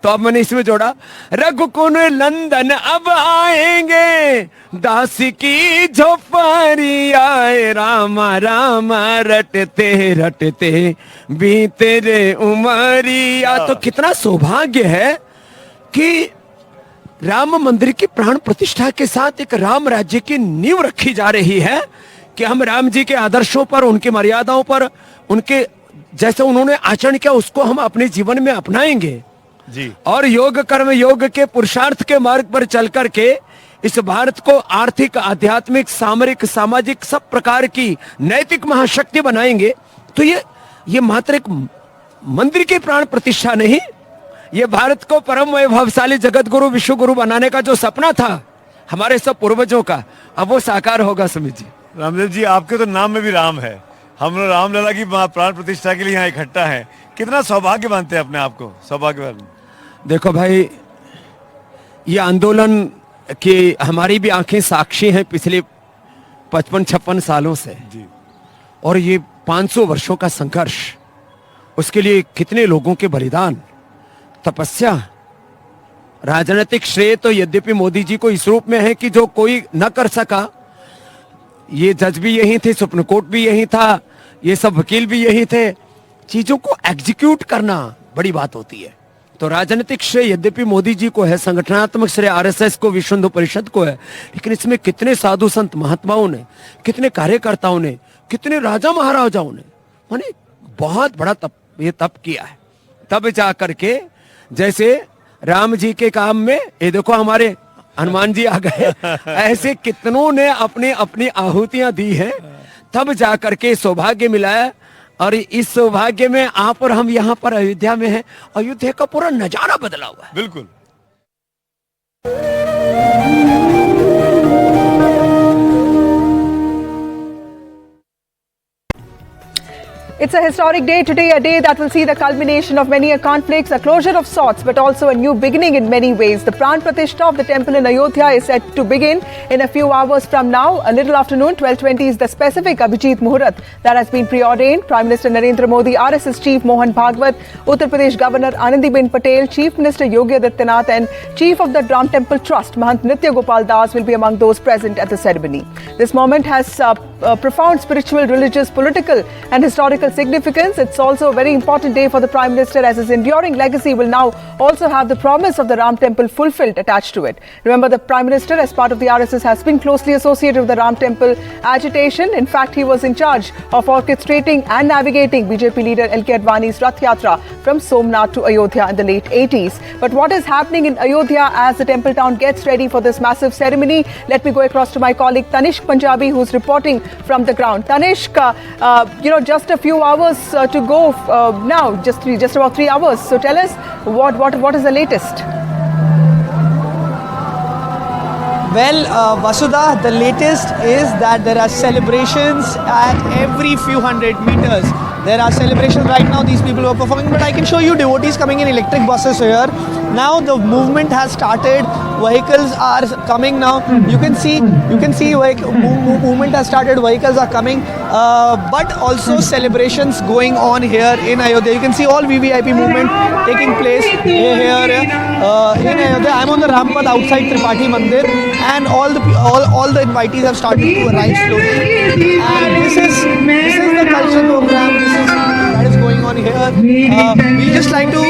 तो अब मैंने इसमें जोड़ा रघुकुल नंदन अब आएंगे, दासी की झोपड़िया. रामा रामा रटते रटते बीते रे उमरिया. तो कितना सौभाग्य है कि राम मंदिर की प्राण प्रतिष्ठा के साथ एक राम राज्य की नींव रखी जा रही है कि हम राम जी के आदर्शों पर, उनकी मर्यादाओं पर, उनके जैसे उन्होंने आचरण किया उसको हम अपने जीवन में अपनाएंगे जी. और योग कर्म योग के पुरुषार्थ के मार्ग पर चल करके इस भारत को आर्थिक, आध्यात्मिक, सामरिक, सामाजिक सब प्रकार की नैतिक महाशक्ति बनाएंगे. तो ये मात्र एक मंदिर की प्राण प्रतिष्ठा नहीं, ये भारत को परम वैभवशाली जगत गुरु, विश्व गुरु बनाने का जो सपना था हमारे सब पूर्वजों का, अब वो साकार होगा. सुमित जी, रामदेव जी आपके तो नाम में भी राम है. हम लोग रामलला की प्राण प्रतिष्ठा के लिए यहाँ इकट्ठा है. कितना सौभाग्य मानते हैं अपने आप को. सौभाग्यवान. देखो भाई, ये आंदोलन की हमारी भी आंखें साक्षी हैं पिछले 55-56 सालों से जी. और ये 500 वर्षों का संघर्ष, उसके लिए कितने लोगों के बलिदान, तपस्या. राजनीतिक श्रेय तो यद्यपि मोदी जी को इस रूप में है कि जो कोई न कर सका. ये जज भी यही थे, सुप्रीम कोर्ट भी यही था, ये सब वकील भी यही थे. चीजों को एग्जीक्यूट करना बड़ी बात होती है. तो राजनीतिक श्रेय यद्यपि मोदी जी को है, संगठनात्मक श्रेय आरएसएस को, विश्व हिंदू परिषद को है, लेकिन इसमें कितने साधु संत महात्माओं ने, कितने कार्यकर्ताओं ने, कितने राजा महाराजाओं ने माने बहुत बड़ा तप किया है. तब जा करके जैसे राम जी के काम में ये देखो हमारे हनुमान जी आ गए, ऐसे कितनों ने अपनी अपनी आहुतियां दी हैं. तब जा करके सौभाग्य मिला है. और इस सौभाग्य में आप और हम यहाँ पर अयोध्या में हैं. अयोध्या का पूरा नजारा बदला हुआ है. बिल्कुल. It's a historic day today, a day that will see the culmination of many conflicts, a closure of sorts, but also a new beginning in many ways. The Pran Pratishtha of the temple in Ayodhya is set to begin in a few hours from now. A little afternoon, 12:20 is the specific Abhijit Muhurat that has been preordained. Prime Minister Narendra Modi, RSS Chief Mohan Bhagwat, Uttar Pradesh Governor Anandibhen Patel, Chief Minister Yogi Adityanath and Chief of the Ram Temple Trust, Mahant Nitya Gopal Das will be among those present at the ceremony. This moment has profound spiritual, religious, political and historical significance. It's also a very important day for the Prime Minister, as his enduring legacy will now also have the promise of the Ram Temple fulfilled attached to it. Remember, the Prime Minister, as part of the RSS, has been closely associated with the Ram Temple agitation. In fact, he was in charge of orchestrating and navigating BJP leader L.K. Advani's Rath Yatra from Somnath to Ayodhya in the late 80s. But what is happening in Ayodhya as the temple town gets ready for this massive ceremony? Let me go across to my colleague Tanishq Punjabi, who's reporting from the ground. Tanishq, just a few hours to go now, just about 3 hours. So tell us what is the latest? Well, Vasudha, the latest is that there are celebrations at every few hundred meters. There are celebrations right now, these people are performing, but I can show you devotees coming in electric buses here. Now the movement has started vehicles are coming now. You can see movement has started. Vehicles are coming, but also celebrations going on here in Ayodhya. You can see all VVIP movement taking place here in Ayodhya. I'm on the Rampath outside Tripathi Mandir, and all the invitees have started to arrive slowly. And this is the cultural program. That is going on here. We just like to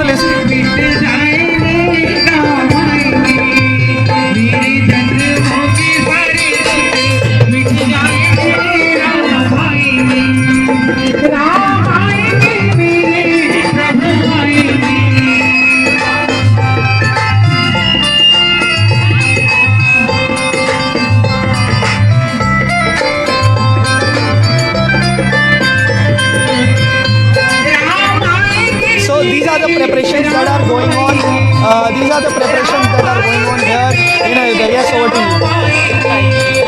listen. These are the preparations that are going on. Here in Ayodhya. Yes, over to you.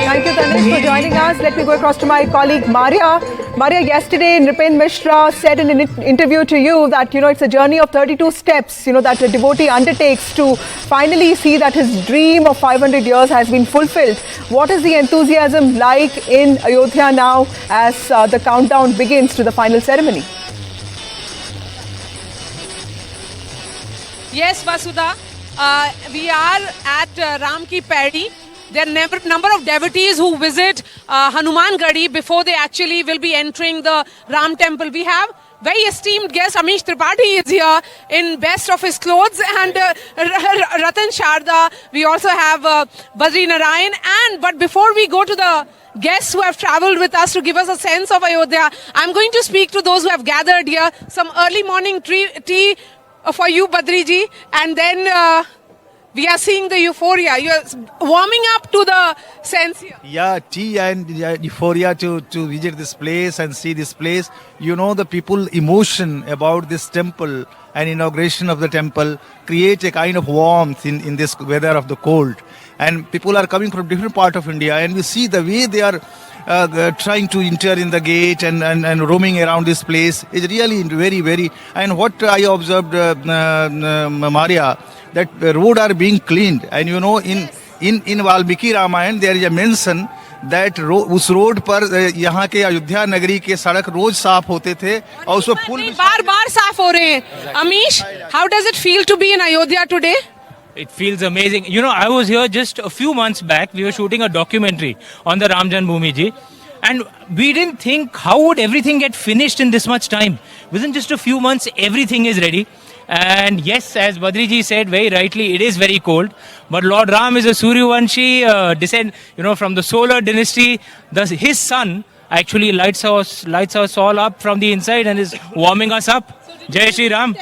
Thank you, Tanish, for joining us. Let me go across to my colleague Maria. Maria, yesterday Nripen Mishra said in an interview to you that, it's a journey of 32 steps, that a devotee undertakes to finally see that his dream of 500 years has been fulfilled. What is the enthusiasm like in Ayodhya now as the countdown begins to the final ceremony? Yes, Vasudha, we are at Ram Ki Paidi. There are a number of devotees who visit Hanuman Gadi before they actually will be entering the Ram temple. We have very esteemed guest Amish Tripathi is here in best of his clothes, and Ratan Sharda. We also have Badri Narayan. But before we go to the guests who have travelled with us to give us a sense of Ayodhya, I'm going to speak to those who have gathered here. Some early morning tea for you, Badriji, and then we are seeing the euphoria. You are warming up to the sense here. Yeah, tea and euphoria to visit this place and see this place. The people emotion about this temple and inauguration of the temple create a kind of warmth in this weather of the cold. And people are coming from different part of India, and we see the way they are trying to enter in the gate and roaming around this place is really very, very. And what I observed, Maria, that the road are being cleaned. And in Valmiki Ramayana there is a mention that उस road पर यहाँ के अयोध्या नगरी के सड़क रोज साफ होते थे और उसमें फूल बार साफ हो रहे हैं. Amish, how does it feel to be in Ayodhya today? It feels amazing. I was here just a few months back. We were shooting a documentary on the Ram Janmabhoomi ji, and we didn't think how would everything get finished in this much time. Within just a few months, everything is ready. And yes, as Badriji said very rightly, it is very cold. But Lord Ram is a Suryavanshi descent, from the solar dynasty. His son actually lights us all up from the inside and is warming us up. Jai Shri Ram.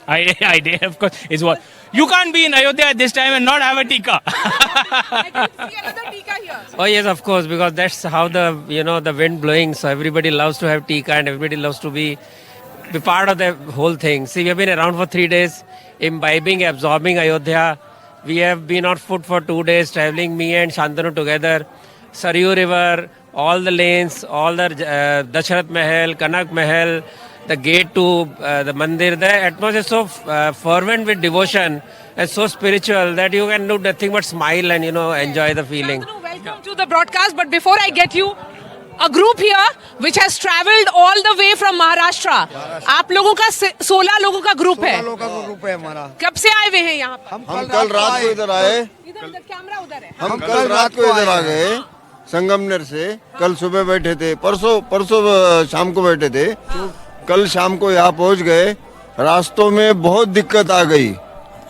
I did, of course. Is what. You can't be in Ayodhya at this time and not have a tika. I can see another tika here. Oh yes, of course, because that's how the wind blowing. So everybody loves to have tika and everybody loves to be part of the whole thing. See, we have been around for 3 days, imbibing, absorbing Ayodhya. We have been on foot for 2 days, traveling, me and Shantanu together. Saryu River, all the lanes, all the Dasharath Mahal, Kanak Mahal, the gate to the Mandir. The atmosphere is so fervent with devotion and so spiritual that you can do nothing but smile and enjoy the feeling. Shantanu, welcome to the broadcast. But before I get you, a group here which has travelled all the way from Maharashtra. आप लोगों का 16 लोगों का group है. 16 लोगों का group है हमारा. कब से आए हुए हैं यहाँ पर? हम कल रात को इधर आए. इधर कैमरा उधर है. हम कल रात को इधर आ गए संगमनेर से. कल सुबह बैठे थे, परसों शाम को बैठे थे. कल शाम को यहाँ पहुँच गए. रास्तों में बहुत दिक्कत आ गई.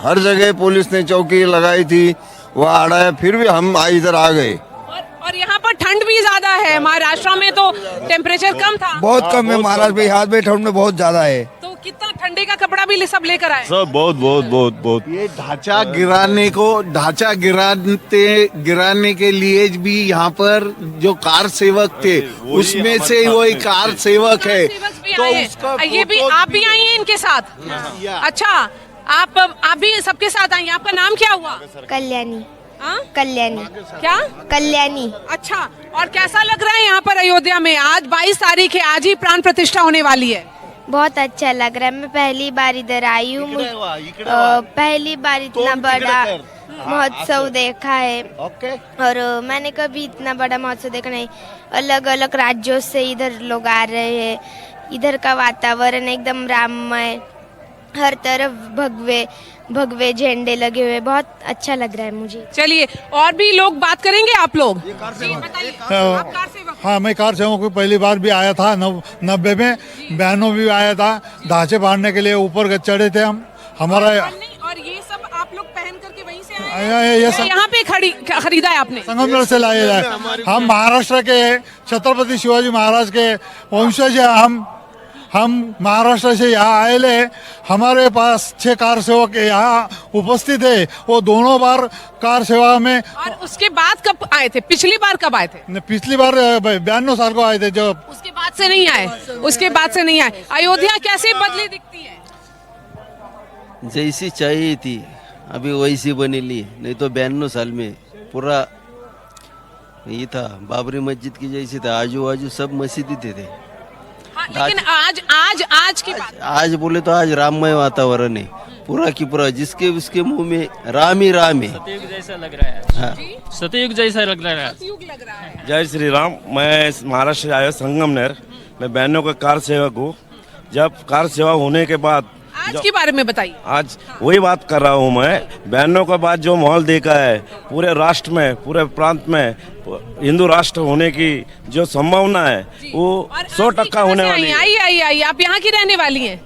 हर जगह पुलिस ने चौकी लगाई थी, वहाँ अड़ाया, फिर भी हम इधर आ गए. और यहाँ पर ठंड भी ज्यादा है. महाराष्ट्र में तो टेम्परेचर कम था. बहुत कम है महाराष्ट्र में. हाथ में ठंड में बहुत ज्यादा है. तो कितना ठंडे का कपड़ा भी सब लेकर आए? सब बहुत. ये ढांचा गिराने के लिए भी यहाँ पर जो कार सेवक थे, उसमें से वो एक कार सेवक है. तो उसका ये भी आप भी आई हैं इनके साथ? अच्छा, आप भी सबके साथ आई हैं. आपका नाम क्या हुआ? कल्याणी. कल्याणी. क्या? कल्याणी. अच्छा, और कैसा लग रहा है यहाँ पर अयोध्या में? आज 22 तारीख है, आज ही प्राण प्रतिष्ठा होने वाली है. बहुत अच्छा लग रहा है. मैं पहली बार इधर आई हूँ. पहली बार इतना बड़ा महोत्सव देखा है। और मैंने कभी इतना बड़ा महोत्सव देखा नहीं। अलग अलग राज्यों से इधर लोग आ रहे हैं। इधर का वातावरण एकदम राममय, हर तरफ भगवे भगवे झंडे लगे हुए, बहुत अच्छा लग रहा है मुझे। चलिए और भी लोग बात करेंगे। आप लोग हाँ, मैं कार सेवक को पहली बार भी आया था 90 में, बहनों भी आया था, ढांचे बांधने के लिए ऊपर चढ़े थे हम। हमारा और ये सब आप लोग पहन करके वहीं से ये यहाँ पे खरीदा है आपने? संगमनेर से लाए जाए। हम महाराष्ट्र के छत्रपति शिवाजी महाराज के वंशज हैं। हम महाराष्ट्र से यहाँ आए ले। हमारे पास 6 कार सेवक यहाँ उपस्थित है। वो दोनों बार कार सेवा में। और उसके बाद कब आए थे? पिछली बार कब आए थे? पिछली बार 92 साल को आए थे। जब उसके बाद से नहीं आए? उसके बाद से नहीं आए। अयोध्या कैसे बदली दिखती है? जैसी चाहिए थी अभी वैसी बनेली, नहीं तो 92 साल में पूरा ये था, बाबरी मस्जिद की जैसी था। आजू बाजू सब मस्जिद थे। लेकिन आज की बात, आज बोले तो आज राममय वातावरण है पूरा की पूरा। जिसके उसके मुंह में राम ही राम है। सतयुग जैसा लग रहा है। सतयुग जैसा लग रहा है। जय श्री राम। मैं महाराष्ट्र से आया संगमनेर। मैं बहनों का कार सेवक हूँ। जब कार सेवा होने के बाद आज के बारे में बताइए। आज वही बात कर रहा हूँ मैं। बहनों का बाद जो माहौल देखा है पूरे राष्ट्र में, पूरे प्रांत में हिंदू राष्ट्र होने की जो संभावना है वो 100% होने वाली है। आइए, आप यहाँ की रहने वाली हैं?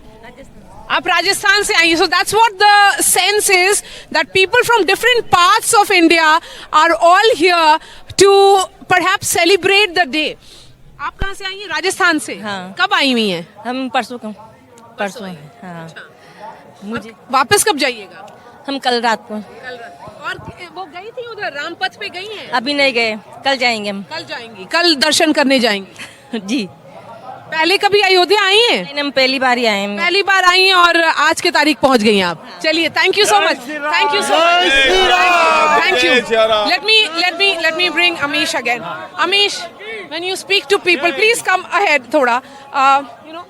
आप राजस्थान से आई। So that's what the sense is, that people from different parts of India are all here to perhaps celebrate the day. आप कहाँ से आई हैं? राजस्थान से। हाँ। कब आई हुई हैं? हम परसों हाँ। मुझे वापस कब जाइएगा? हम कल रात को। और वो गई थी उधर रामपथ पे, गई हैं? अभी नहीं गए, कल जाएंगे हम। कल जाएंगी, कल दर्शन करने जाएंगे। जी। पहले कभी अयोध्या आई हैं? नहीं, हम पहली बार ही आए हैं। पहली बार आई हैं और आज के तारीख पहुंच गई हैं आप। चलिए, thank you so much. Thank you so much. Thank you. Let me bring Amish again. Amish, when you speak to people, please come ahead thoda.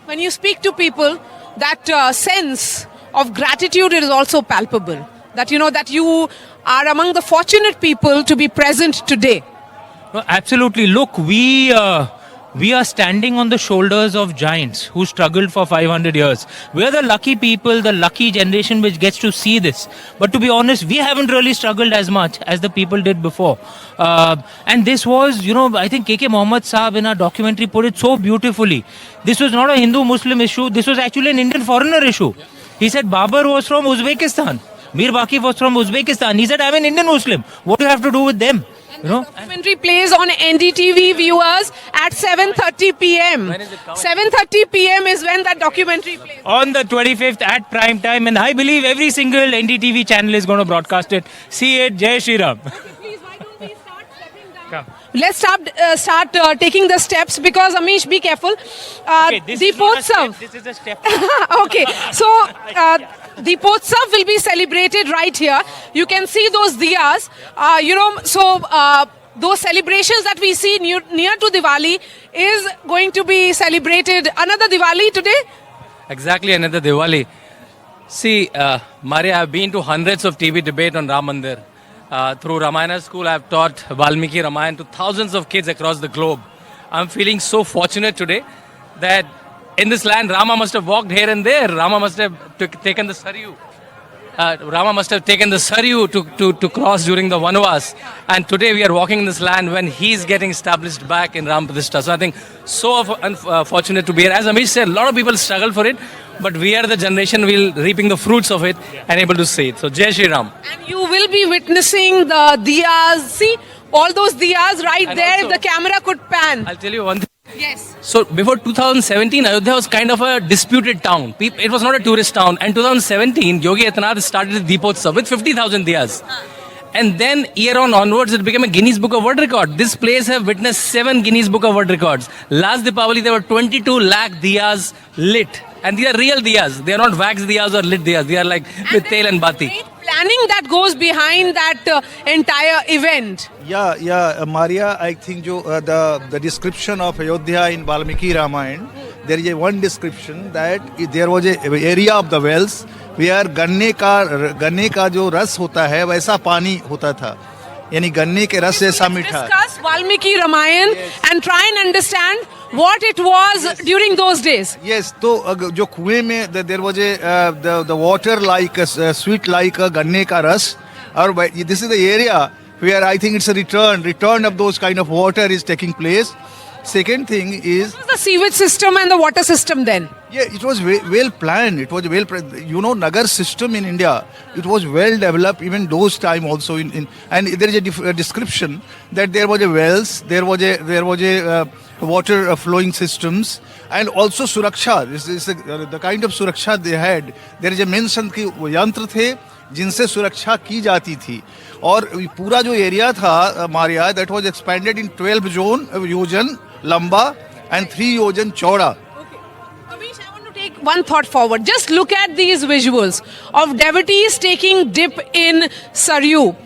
When you speak to people, that sense of gratitude is also palpable. That that you are among the fortunate people to be present today. No, absolutely. Look, we are standing on the shoulders of giants who struggled for 500 years. We are the lucky people, the lucky generation which gets to see this. But to be honest, we haven't really struggled as much as the people did before. And this was, I think KK Mohammed Saab in our documentary put it so beautifully. This was not a Hindu-Muslim issue. This was actually an Indian foreigner issue. He said Babur was from Uzbekistan. Mir Baqi was from Uzbekistan. He said, I'm an Indian Muslim. What do you have to do with them? Documentary plays on NDTV, viewers, at 7:30 p.m. 7:30 p.m. is when that documentary plays. On the 25th at prime time, and I believe every single NDTV channel is going to broadcast it. See it. Jai Shri Ram. Let's start taking the steps, because Amish, be careful. Deepotsav. This is a step. Okay, so Deepotsav will be celebrated right here. You can see those diyas. Those celebrations that we see near to Diwali is going to be celebrated. Another Diwali today? Exactly, another Diwali. See, Maria, I've been to hundreds of TV debate on Ram Mandir. Through Ramayana school, I've taught Valmiki Ramayana to thousands of kids across the globe. I'm feeling so fortunate today that in this land, Rama must have walked here and there. Rama must have taken the Saryu. Rama must have taken the Saryu to cross during the Vanvas. And today we are walking in this land when he's getting established back in Ram Pratishtha. So I think so fortunate to be here. As Amish said, a lot of people struggle for it, but we are the generation reaping the fruits of it and able to see it. So Jai Shri Ram. And you will be witnessing the diyas. See, all those diyas right And there, also, if the camera could pan. I'll tell you one thing. Yes. So before 2017, Ayodhya was kind of a disputed town. It was not a tourist town. And 2017, Yogi Adityanath started the Deepotsav with 50,000 diyas. And then year onwards, it became a Guinness Book of World Record. This place have witnessed 7 Guinness Book of World Records. Last Deepavali, there were 22 lakh diyas lit. And these are real diyas. They are not wax diyas or lit diyas. They are like with tail and bati. Planning that goes behind that entire event. Yeah, Maria, I think the description of Ayodhya in Valmiki Ramayana, there is one description that there was a area of the wells where गन्ने का जो रस होता है वैसा पानी होता था, यानी गन्ने के रस जैसा मीठा. Discuss Valmiki Ramayan and try and understand what it was during those days. Yes, तो जो कुएं में there was the water like sweet like a गन्ने का रस, और this is the area where I think it's a return of those kind of water is taking place. Second thing is What was the sewage system and the water system then? Yeah, it was well planned. It was well, you know, Nagar system in India. It was well developed even those time also. And there is a description that there was a wells, there was a water flowing systems, and also suraksha. This is the kind of suraksha they had. There is a mention कि यंत्र थे जिनसे सुरक्षा की जाती थी, और पूरा जो एरिया था Maria, that was expanded in 12 योजन लंबा and 3 योजन चौड़ा. Take one thought forward. Just look at these visuals of devotees taking dip in Saryu.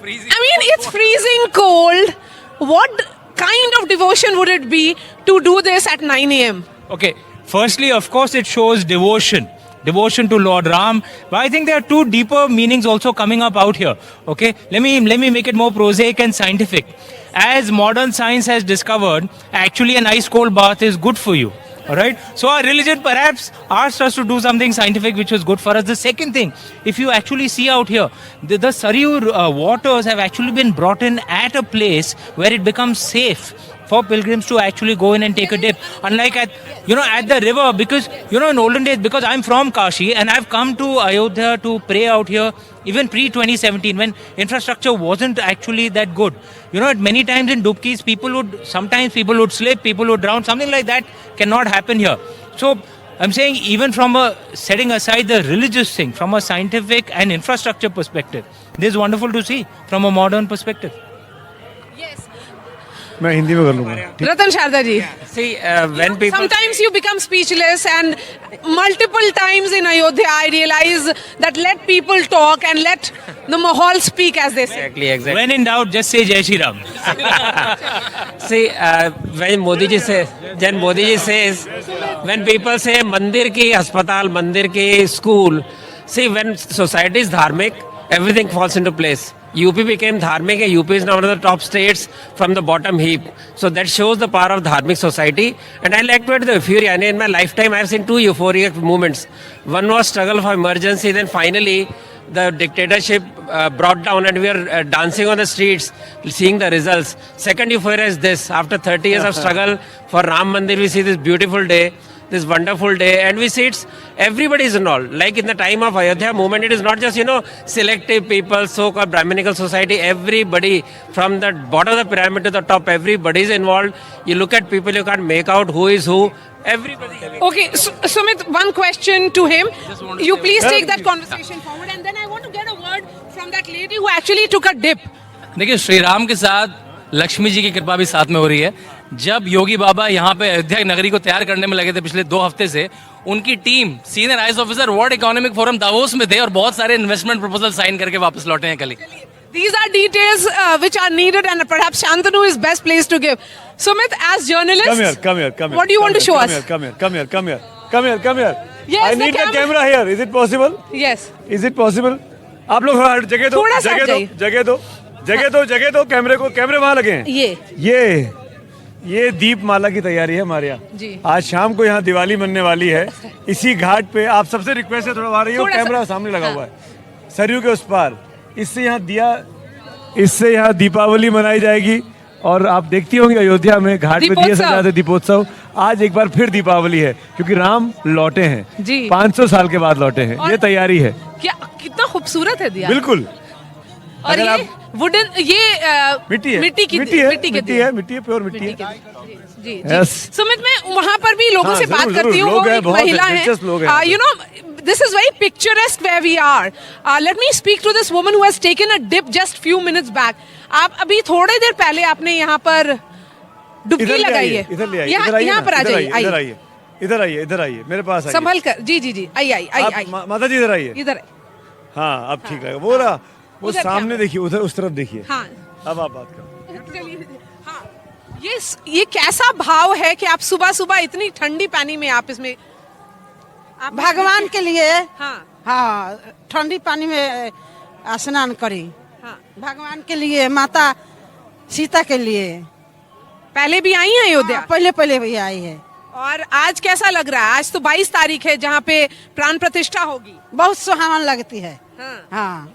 It's freezing cold. What kind of devotion would it be to do this at 9 a.m.? Okay, firstly, of course, it shows devotion to Lord Ram. But I think there are two deeper meanings also coming up out here. Okay, let me make it more prosaic and scientific. As modern science has discovered, actually an ice cold bath is good for you. Alright, so our religion perhaps asked us to do something scientific which was good for us. The second thing, if you actually see out here, the Saryu waters have actually been brought in at a place where it becomes safe for pilgrims to actually go in and take a dip. Unlike at the river, because in olden days, because I'm from Kashi and I've come to Ayodhya to pray out here even pre-2017 when infrastructure wasn't actually that good. Many times in Dubkis, people would slip, people would drown, something like that cannot happen here. So I'm saying, even from setting aside the religious thing, from a scientific and infrastructure perspective, this is wonderful to see from a modern perspective. मैं हिंदी में कर लूँगा. Ratan Sharda ji. See, when people sometimes you become speechless, and multiple times in Ayodhya I realize that let people talk and let the mahal speak, as they say. Exactly. When in doubt, just say Jai Shri Ram. See, when Modi ji says, when people say Mandir ki hospital, Mandir ki school, see, when society is dharmic, everything falls into place. UP became dharmic, and UP is now one of the top states from the bottom heap. So that shows the power of dharmic society. And I like to add the euphoria. And in my lifetime, I have seen two euphoric movements. One was struggle for emergency, then finally the dictatorship brought down, and we are dancing on the streets, seeing the results. Second euphoria is this. After 30 years of struggle for Ram Mandir, we see this beautiful day, this wonderful day, and we see everybody is involved. Like in the time of Ayodhya movement, it is not just selective people, so-called Brahminical society. Everybody from the bottom of the pyramid to the top, everybody is involved. You look at people, you can't make out who is who. Everybody. Okay, Sumit, one question to him. You please take that conversation forward, and then I want to get a word from that lady who actually took a dip. देखिए, श्री राम के साथ लक्ष्मी जी की कृपा भी साथ में हो रही है. जब योगी बाबा यहाँ पे अयोध्या नगरी को तैयार करने में लगे थे पिछले 2 हफ्ते से, उनकी team senior IAS officer world economic forum Davos में थे और बहुत सारे इन्वेस्टमेंट प्रपोजल साइन करके वापस लौटे हैं कल ही. These are details which are needed, and perhaps Shantanu is best placed to give. Sumit, as journalist, come here. What do you want to show us? Come here. Yes, I need the camera here. Is it possible? Yes. Is it possible? आप लोग जगह दो कैमरे वहाँ लगे हैं. ये दीप माला की तैयारी है हमारे यहाँ. आज शाम को यहाँ दिवाली मनने वाली है. इसी घाट पे आप सबसे रिक्वेस्ट है, थोड़ा आ रही हो, कैमरा सामने लगा हुआ है सरयू के उस पार. इससे यहाँ दीपावली मनाई जाएगी. और आप देखती होंगी अयोध्या में घाट पे दिए सजाते, दीपोत्सव. आज एक बार फिर दीपावली है क्योंकि राम लौटे हैं, 500 साल के बाद लौटे हैं. ये तैयारी है. क्या कितना खूबसूरत है दिया. बिल्कुल. और ये वुडन, ये मिट्टी है, प्योर मिट्टी है. जी. सुमित, मैं वहाँ पर भी लोगों से बात करती हूँ, वो एक महिला है. This is very picturesque where we are. Let me speak to this woman who has taken a dip just few minutes back. आप अभी थोड़ी देर पहले आपने यहाँ पर डुबकी लगाई है. यहाँ पर आ जाइए. इधर आइए मेरे पास. संभल कर. जी. आई. माता जी इधर आइए. इधर. हाँ, अब ठीक लगेगा. वो रहा, वो सामने देखिए, उधर उस तरफ देखिए. हाँ. अब आप बात करो. चलिए. हाँ. ये कैसा भाव है कि आप सुबह इतनी ठंडी पानी में आप इसमें भगवान के लिए हाँ, ठंडी पानी में स्नान करी। हाँ, भगवान के लिए, माता सीता के लिए। पहले भी आई हैं अयोध्या? पहले भी आई है। और आज कैसा लग रहा है? आज तो 22 तारीख है जहाँ पे प्राण प्रतिष्ठा होगी। बहुत सुहावन लगती है। हाँ।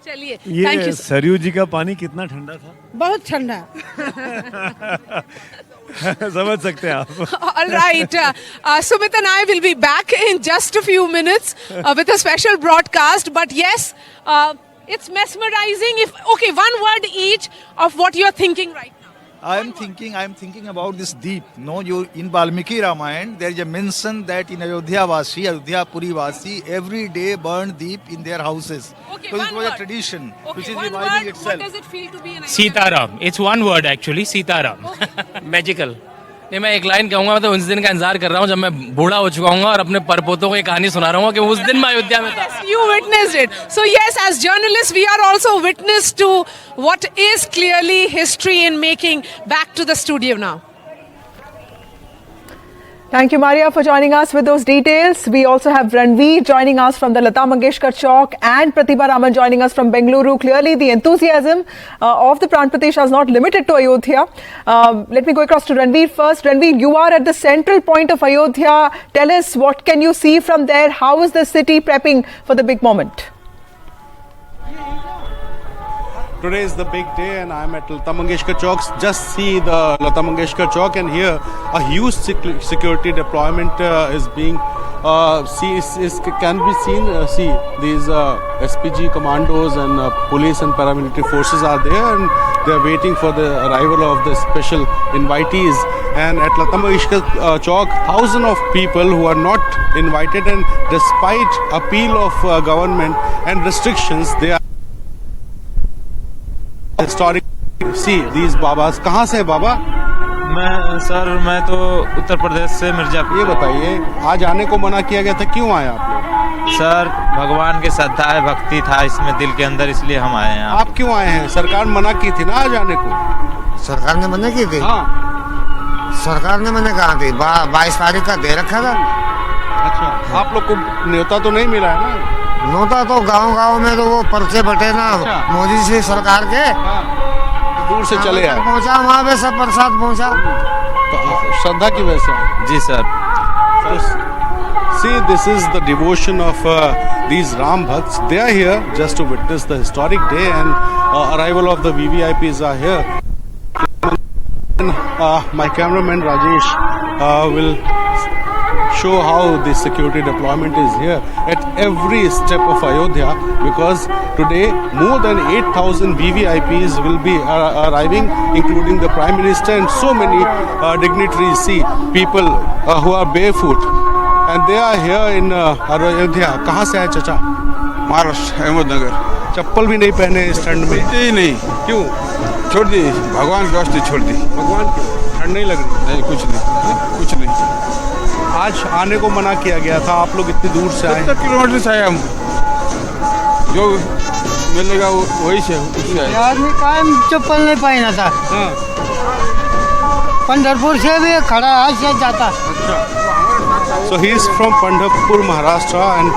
चलिए, ये सरयू जी का पानी कितना ठंडा था? बहुत ठंडा। समझ सकते हैं आप। All right. Sumit and I will be back in just a few minutes with a special broadcast. But yes, it's mesmerizing. Okay, one word each of what you're thinking right now. I am thinking about this deep. No, you in Valmiki Ramayana there is a mention that in Ayodhya Puri Vasi every day burn deep in their houses. Okay, so it was a tradition which is One reviving word, itself. what does it feel to be an Sitaram. It's one word actually, Sitaram. Magical. नहीं, मैं एक line कहूंगा, मैं तो उस दिन का इंतजार कर रहा हूँ जब मैं बूढ़ा हो चुका हूँ और अपने परपोतों को ये कहानी सुना रहा हूँ कि उस दिन मैं अयोध्या में था। You witnessed it. So yes, as journalists, we are also witness to what is clearly history in making. Back to the studio now. Thank you, Maria, for joining us with those details. We also have Ranveer joining us from the Lata Mangeshkar Chowk and Pratibha Raman joining us from Bengaluru. Clearly, the enthusiasm of the Pran Pratishtha is not limited to Ayodhya. Let me go across to Ranveer first. Ranveer, you are at the central point of Ayodhya. Tell us, what can you see from there? How is the city prepping for the big moment? Today is the big day and I'm at Lata Mangeshkar Chowk. Just see the Lata Mangeshkar Chowk, and here a huge security deployment is being can be seen. See, these SPG commandos and police and paramilitary forces are there, and they are waiting for the arrival of the special invitees. And at Lata Mangeshkar Chowk, thousands of people who are not invited, and despite appeal of government and restrictions, they are historic. See these babas. कहाँ से है बाबा? मैं तो उत्तर प्रदेश से मिर्जापुर। ये बताइए, आज आने को मना किया गया था, क्यों आए आप लोग? सर, भगवान की श्रद्धा है, भक्ति था इसमें दिल के अंदर, इसलिए हम आए हैं। आप क्यों आए हैं? सरकार मना की थी ना आज आने को। सरकार ने मना की थी? हाँ, सरकार ने मना कहा थी? 22 तारीख का दे रखा था। अच्छा, आप लोग को न्योता तो नहीं मिला है ना? नोता तो गांव में तो वो पर्चे बटे ना। अच्छा। मोदी जी सरकार के। दूर से चले आए। पहुंचा वहाँ पे सब प्रसाद पहुंचा। तो श्रद्धा की वजह से। जी sir. See, this is the devotion of these Ram Bhakts. They are here just to witness the historic day, and arrival of the VVIPs are here. And, my cameraman Rajesh will show how the security deployment is here at every step of Ayodhya, because today more than 8,000 VVIPs will be arriving, including the Prime Minister and so many dignitaries. See, people who are barefoot, and they are here in Ayodhya. कहाँ से है चाचा? महाराष्ट्र, अहमदनगर। चप्पल भी नहीं पहने इस ठंड में? नहीं। क्यों? छोड़ दी, भगवान की वास्ते छोड़ दी। भगवान की ठंड नहीं लग रही? नहीं, कुछ नहीं। आज आने को मना किया गया था, आप लोग इतनी दूर से आए। 70 किलोमीटर से आए हम। जो मिलेगा वही से आए। आदमी कायम चप्पल नहीं पहना था। पंढरपुर से भी खड़ा आज से जाता। So he is from Pandharpur, Maharashtra, and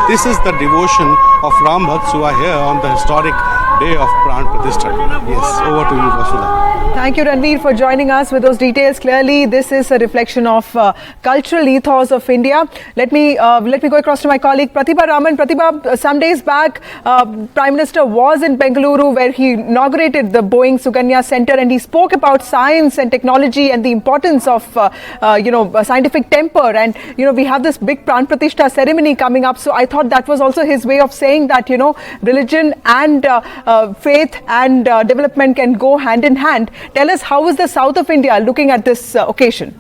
this is the devotion of Ram Bhakts who are here on the historic day of Pran Pratishtha. Yes, over to you, Vasudha. Thank you, Ranveer, for joining us with those details. Clearly, this is a reflection of cultural ethos of India. Let me go across to my colleague Pratibha Raman. Pratibha, some days back, Prime Minister was in Bengaluru where he inaugurated the Boeing Suganya Center, and he spoke about science and technology and the importance of scientific temper. And we have this big Pran Pratishtha ceremony coming up. So I thought that was also his way of saying that religion and faith and development can go hand in hand. Tell us, how is the south of India looking at this occasion?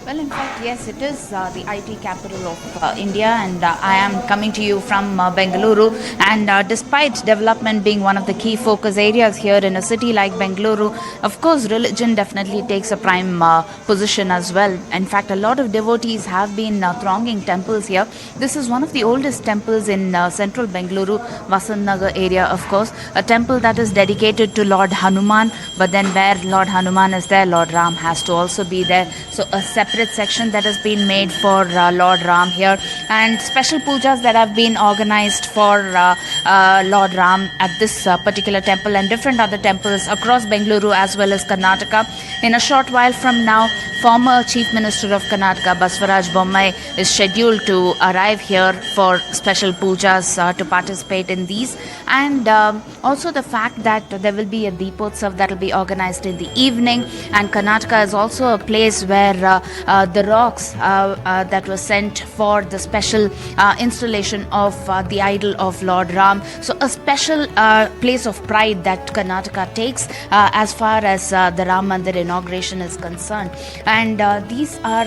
Well, in fact, yes, it is the IT capital of India, and I am coming to you from Bengaluru. And despite development being one of the key focus areas here in a city like Bengaluru, of course, religion definitely takes a prime position as well. In fact, a lot of devotees have been thronging temples here. This is one of the oldest temples in central Bengaluru, Vasantnagar area, of course. A temple that is dedicated to Lord Hanuman, but then where Lord Hanuman is there, Lord Ram has to also be there. So a separate separate section that has been made for Lord Ram here, and special pujas that have been organized for Lord Ram at this particular temple and different other temples across Bengaluru as well as Karnataka. In a short while from now, former Chief Minister of Karnataka, Basvaraj Bommai, is scheduled to arrive here for special pujas to participate in these, and also the fact that there will be a Deepotsav that will be organized in the evening, and Karnataka is also a place where the rocks that were sent for the special installation of the idol of Lord Ram. So a special place of pride that Karnataka takes as far as the Ram Mandir inauguration is concerned. And these are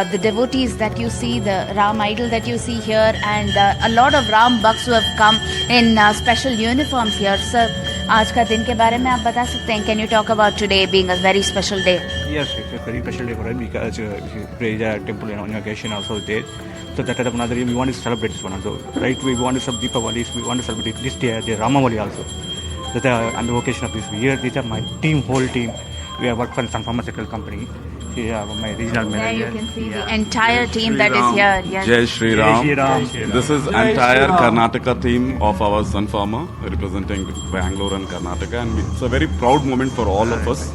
the devotees that you see, the Ram idol that you see here, and a lot of Ram Bhakts who have come in special uniforms here. Sir, आज का दिन के बारे में आप बता सकते हैं? Can you talk about today being a very special day? Yes, it's a very special day for us because there is a temple inauguration also there. So that is another reason we want to celebrate this one also. Right? We want to celebrate Deepavali, we want to celebrate this day, the Ramavali also. That on the occasion of this year, these are my team, whole team. We have worked for some pharmaceutical company. Here, my regional manager. There you can see the entire team that is here. Yes. Jai Shri Ram. Jai Shri Ram. This is entire Karnataka team of our Sun Pharma representing Bangalore and Karnataka, and it's a very proud moment for all of us.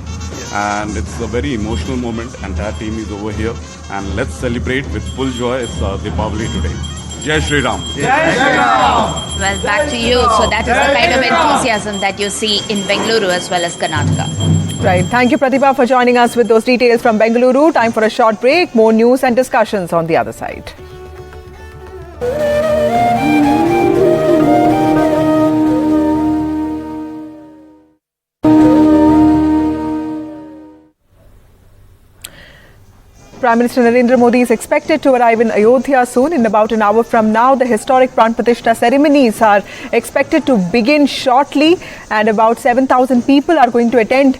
And it's a very emotional moment. Entire team is over here, and let's celebrate with full joy. It's Deepavali today. Jai Shri Ram. Jai Shri Ram. Well, back to you. So that is the kind of enthusiasm that you see in Bengaluru as well as Karnataka. Right. Thank you, Pratibha, for joining us with those details from Bengaluru. Time for a short break. More news and discussions on the other side. Prime Minister Narendra Modi is expected to arrive in Ayodhya soon. In about an hour from now, the historic Pran Pratishtha ceremonies are expected to begin shortly, and about 7,000 people are going to attend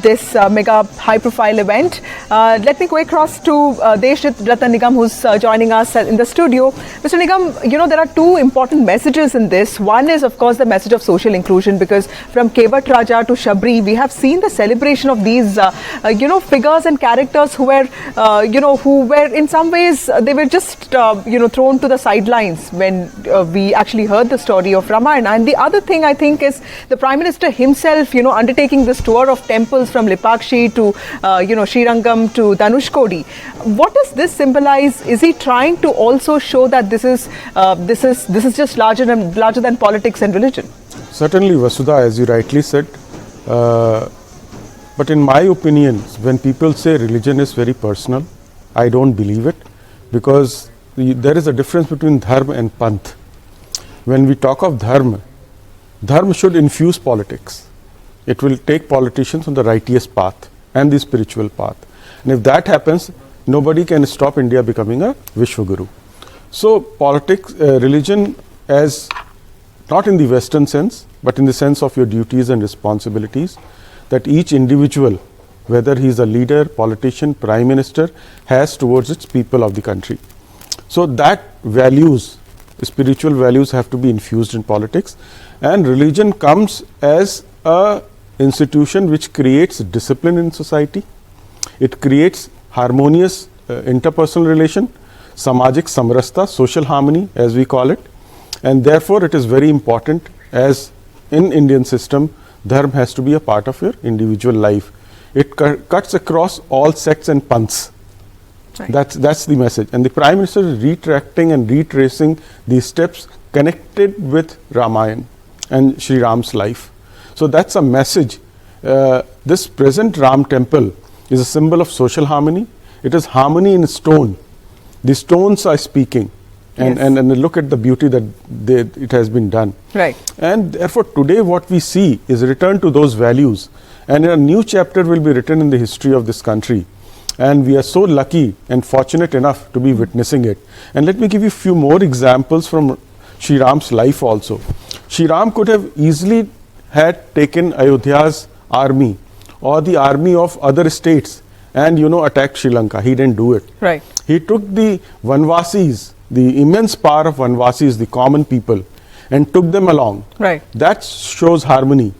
this mega high-profile event. Let me go across to Deshrit Ratan Nigam, who's joining us in the studio. Mr. Nigam, you know, there are two important messages in this. One is, of course, the message of social inclusion, because from Kevat Raja to Shabri, we have seen the celebration of these, figures and characters who were who were in some ways, they were just, thrown to the sidelines when we actually heard the story of Ramayana. And the other thing I think is the Prime Minister himself, undertaking this tour of temples from Lipakshi to, Srirangam to Dhanushkodi. What does this symbolize? Is he trying to also show that this is just larger than politics and religion? Certainly, Vasudha, as you rightly said. But in my opinion, when people say religion is very personal, I don't believe it, because there is a difference between dharma and panth. When we talk of dharma should infuse politics. It will take politicians on the righteous path and the spiritual path. And if that happens, nobody can stop India becoming a Vishwaguru. So politics, religion, as not in the Western sense, but in the sense of your duties and responsibilities, that each individual, whether he is a leader, politician, prime minister, has towards its people of the country. So that values, spiritual values, have to be infused in politics, and religion comes as a institution which creates discipline in society. It creates harmonious interpersonal relation, samajik samrasta, social harmony as we call it, and therefore it is very important, as in Indian system, dharma has to be a part of your individual life. It cuts across all sects and panths. Right. That's the message. And the Prime Minister is retracting and retracing these steps connected with Ramayana and Sri Ram's life. So that's a message. This present Ram temple is a symbol of social harmony. It is harmony in stone. The stones are speaking. And look at the beauty that it has been done. Right. And therefore today what we see is a return to those values, and a new chapter will be written in the history of this country, and we are so lucky and fortunate enough to be witnessing it. And let me give you a few more examples from Sri Ram's life also. Sri Ram could have easily had taken Ayodhya's army or the army of other states and attacked Sri Lanka. He didn't do it. Right. He took the Vanvasis, the immense power of Vanvasis, the common people, and took them along. Right. That shows harmony.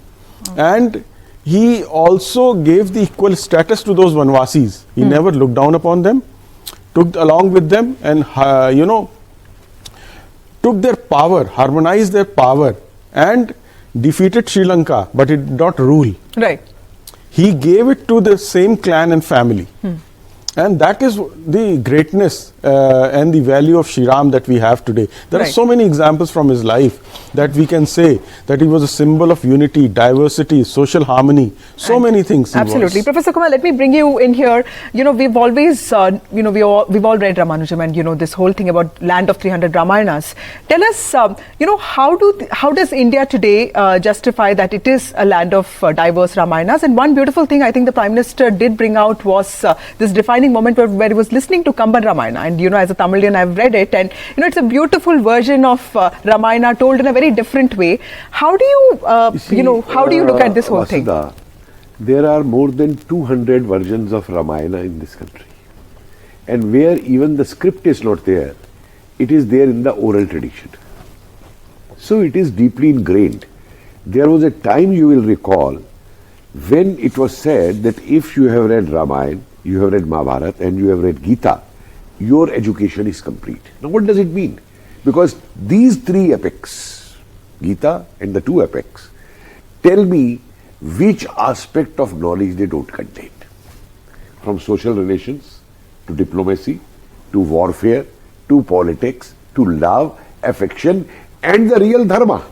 And he also gave the equal status to those Vanvasis. He never looked down upon them, took along with them, and took their power, harmonized their power, and defeated Sri Lanka, but it did not rule. Right. He gave it to the same clan and family. And that is the greatness and the value of Shri Ram that we have today. There are so many examples from his life that we can say that he was a symbol of unity, diversity, social harmony, so many things. Absolutely. Professor Kumar, let me bring you in here. We've always, we've all read Ramanujam and, this whole thing about land of 300 Ramayanas. Tell us, how does India today justify that it is a land of diverse Ramayanas? And one beautiful thing I think the Prime Minister did bring out was this defining moment where he was listening to Kamban Ramayana, and as a Tamilian I've read it, and it's a beautiful version of Ramayana told in a very different way. How do you how do you look at this whole thing? There are more than 200 versions of Ramayana in this country, and where even the script is not there, it is there in the oral tradition. So it is deeply ingrained. There was a time, you will recall, when it was said that if you have read Ramayana, you have read Mahabharata, and you have read Gita, your education is complete. Now what does it mean? Because these three epics, Gita and the two epics, tell me which aspect of knowledge they don't contain. From social relations, to diplomacy, to warfare, to politics, to love, affection, and the real dharma.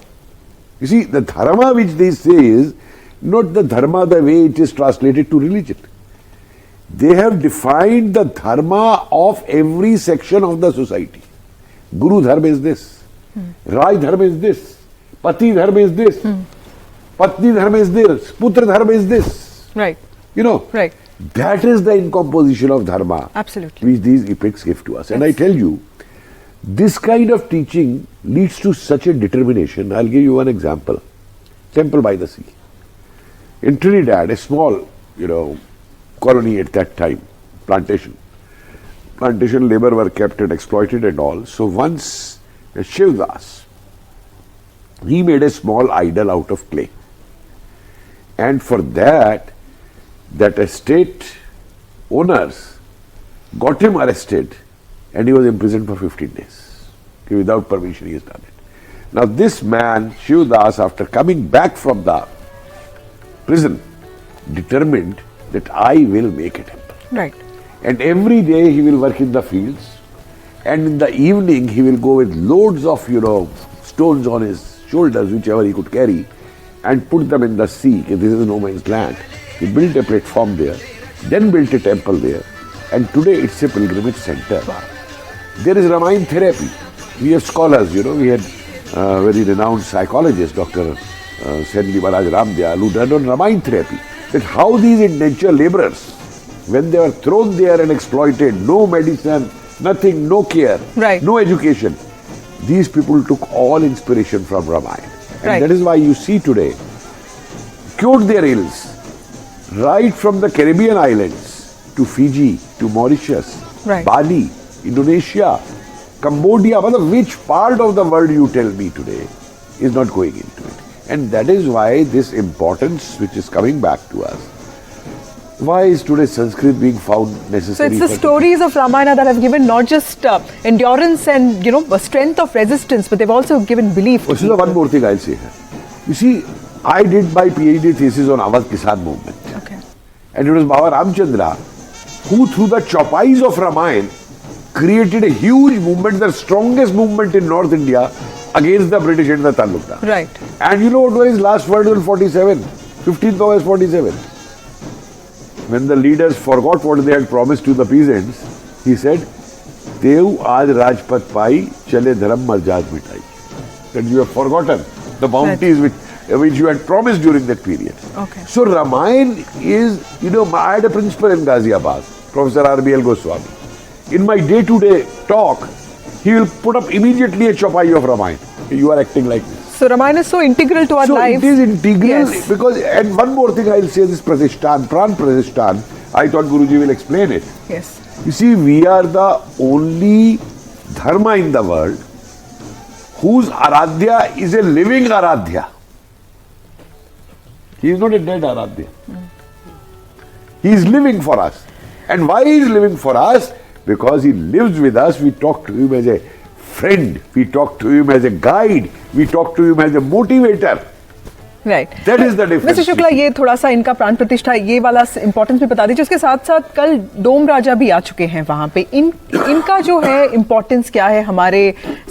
You see, the dharma which they say is not the dharma the way it is translated to religion. They have defined the dharma of every section of the society. Guru dharma is this, Raj dharma is this, Pati dharma is this, Patni dharma is this, Putra dharma is this. Right. Right. That is the incomposition of dharma. Absolutely. Which these epics give to us. And I tell you, this kind of teaching leads to such a determination. I'll give you one example. Temple by the Sea. In Trinidad, a small, colony at that time, plantation labor were kept and exploited and all. So once Shivdas, he made a small idol out of clay, and for that estate owners got him arrested, and he was imprisoned for 15 days. Okay, without permission he has done it. Now this man Shivdas, after coming back from the prison, determined that I will make a temple. Right. And every day he will work in the fields, and in the evening he will go with loads of, stones on his shoulders, whichever he could carry, and put them in the sea. This is no man's land. He built a platform there, then built a temple there, and today it's a pilgrimage center. There is Ramayana therapy. We have scholars, we had very renowned psychologist, Dr. Senli Maharaj Ramdayal, who done on Ramayana therapy. That how these indentured laborers, when they were thrown there and exploited, no medicine, nothing, no care, no education, these people took all inspiration from Ramayana. And that is why you see today, cured their ills, right from the Caribbean islands to Fiji, to Mauritius, Bali, Indonesia, Cambodia, which part of the world you tell me today is not going into it. And that is why this importance which is coming back to us. Why is today Sanskrit being found necessary? So it's the stories of Ramayana that have given not just endurance and a strength of resistance, but they've also given belief. This is one more thing I'll say. You see, I did my PhD thesis on Awadh Kisan movement. Okay. And it was Baba Ramchandra who, through the chopais of Ramayana, created a huge movement, the strongest movement in North India, against the British and the Talukdar. Right. And you know what was his last word on 15th August 47? When the leaders forgot what they had promised to the peasants, he said, Dev aaj Rajpat pai, chale dharam marjad mitai. That you have forgotten the bounties which you had promised during that period. Okay. So Ramayana is, I had a principal in Ghaziabad, Professor R.B.L. Goswami. In my day-to-day talk, he will put up immediately a chopai of Ramayana. You are acting like this. So Ramayana is so integral to our lives. So it is integral because, and one more thing I'll say, this Pratishthan, Pran Pratishthan, I thought Guruji will explain it. Yes. You see, we are the only dharma in the world whose Aradhya is a living Aradhya. He is not a dead Ayodhya. He is living for us. And why he is living for us? Because he lives with us. We talk to him as a friend. We talk to him as a guide. We talk to him as a motivator. Right, That is the difference. Mister Shukla, ये थोड़ा सा इनका प्राण प्रतिष्ठा ये वाला importance भी बता दीजिए। उसके साथ साथ कल डोम राजा भी आ चुके हैं वहां पे, इनका जो है इंपॉर्टेंस क्या है हमारे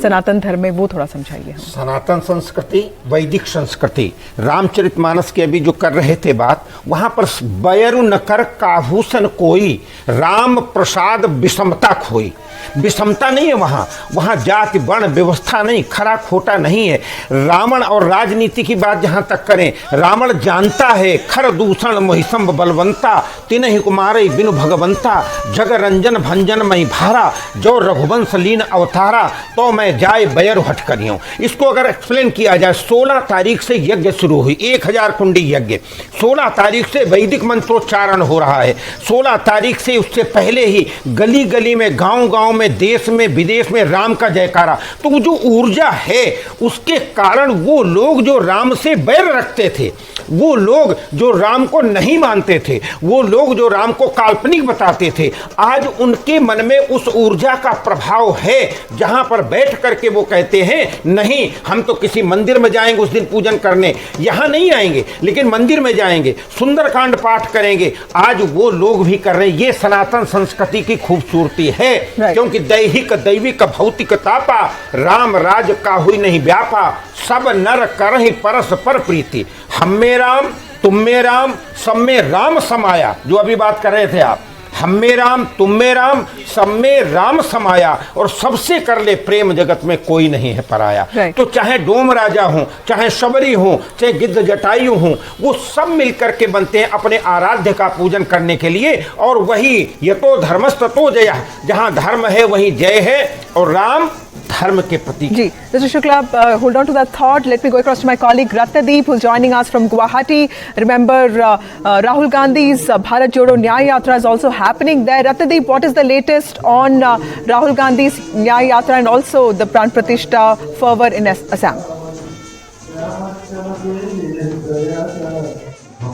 सनातन धर्म में, वो थोड़ा समझाइए। सनातन संस्कृति, वैदिक संस्कृति, रामचरितमानस के अभी जो कर रहे थे बात, वहां पर बयरु न कर काभूषण कोई, राम प्रसाद विषमता खोई। विषमता नहीं है वहाँ जाति वर्ण व्यवस्था नहीं, खरा खोटा नहीं है। रावण और राजनीति की बात जहाँ तक करें, रावण जानता है खर दूषण मोहिसंभ बलवंता, तिन्हि कुमारे बिनु भगवंता, जग रंजन भंजन मई भारा, जो रघुवंश लीन अवतारा, तो मैं जाए बयरु हट करियो। इसको अगर एक्सप्लेन किया जाए, 16 तारीख से यज्ञ शुरू हुई, 1000 कुंडी यज्ञ। 16 तारीख से वैदिक मंत्रोच्चारण हो रहा है। 16 तारीख से उससे पहले ही गली गली में, गांव गांव में, देश में, विदेश में राम का जयकारा। तो जो ऊर्जा है, उसके कारण वो लोग जो राम से बैर रखते थे, वो लोग जो राम को नहीं मानते थे, वो लोग जो राम को काल्पनिक बताते थे, आज उनके मन में उस ऊर्जा का प्रभाव है, जहां पर बैठ करके वो कहते हैं नहीं, हम तो किसी मंदिर में जाएंगे उस दिन पूजन करने, यहां नहीं आएंगे, लेकिन मंदिर में जाएंगे, सुंदरकांड पाठ करेंगे। आज वो लोग भी कर रहे हैं। ये सनातन संस्कृति की खूबसूरती है, क्योंकि दैहिक दैविक भौतिक तापा, राम राज का हुई नहीं व्यापा, सब नर करहि परस्पर प्रीति, हम में राम तुम में राम सब में राम समाया। जो अभी बात कर रहे थे आप, हम में राम तुम में राम सब में राम समाया, और सबसे कर ले प्रेम, जगत में कोई नहीं है पराया। तो चाहे डोम राजा हूं, चाहे शबरी हूं, चाहे गिद्ध जटायु हूं, वो सब मिलकर के बनते हैं अपने आराध्य का पूजन करने के लिए। और वही यतो धर्मस्ततो जय, जहां धर्म है वहीं जय है, और राम धर्म के प्रतीक। जी, Mr. Shukla, hold on to that thought. Let me go across to my colleague Ratnadeep, who's joining us from Guwahati. Remember, Rahul Gandhi's Bharat Jodo Nyaya Yatra is also happening there. Ratnadeep, what is the latest on Rahul Gandhi's Nyaya Yatra and also the Pran Pratishtha fervor in Assam?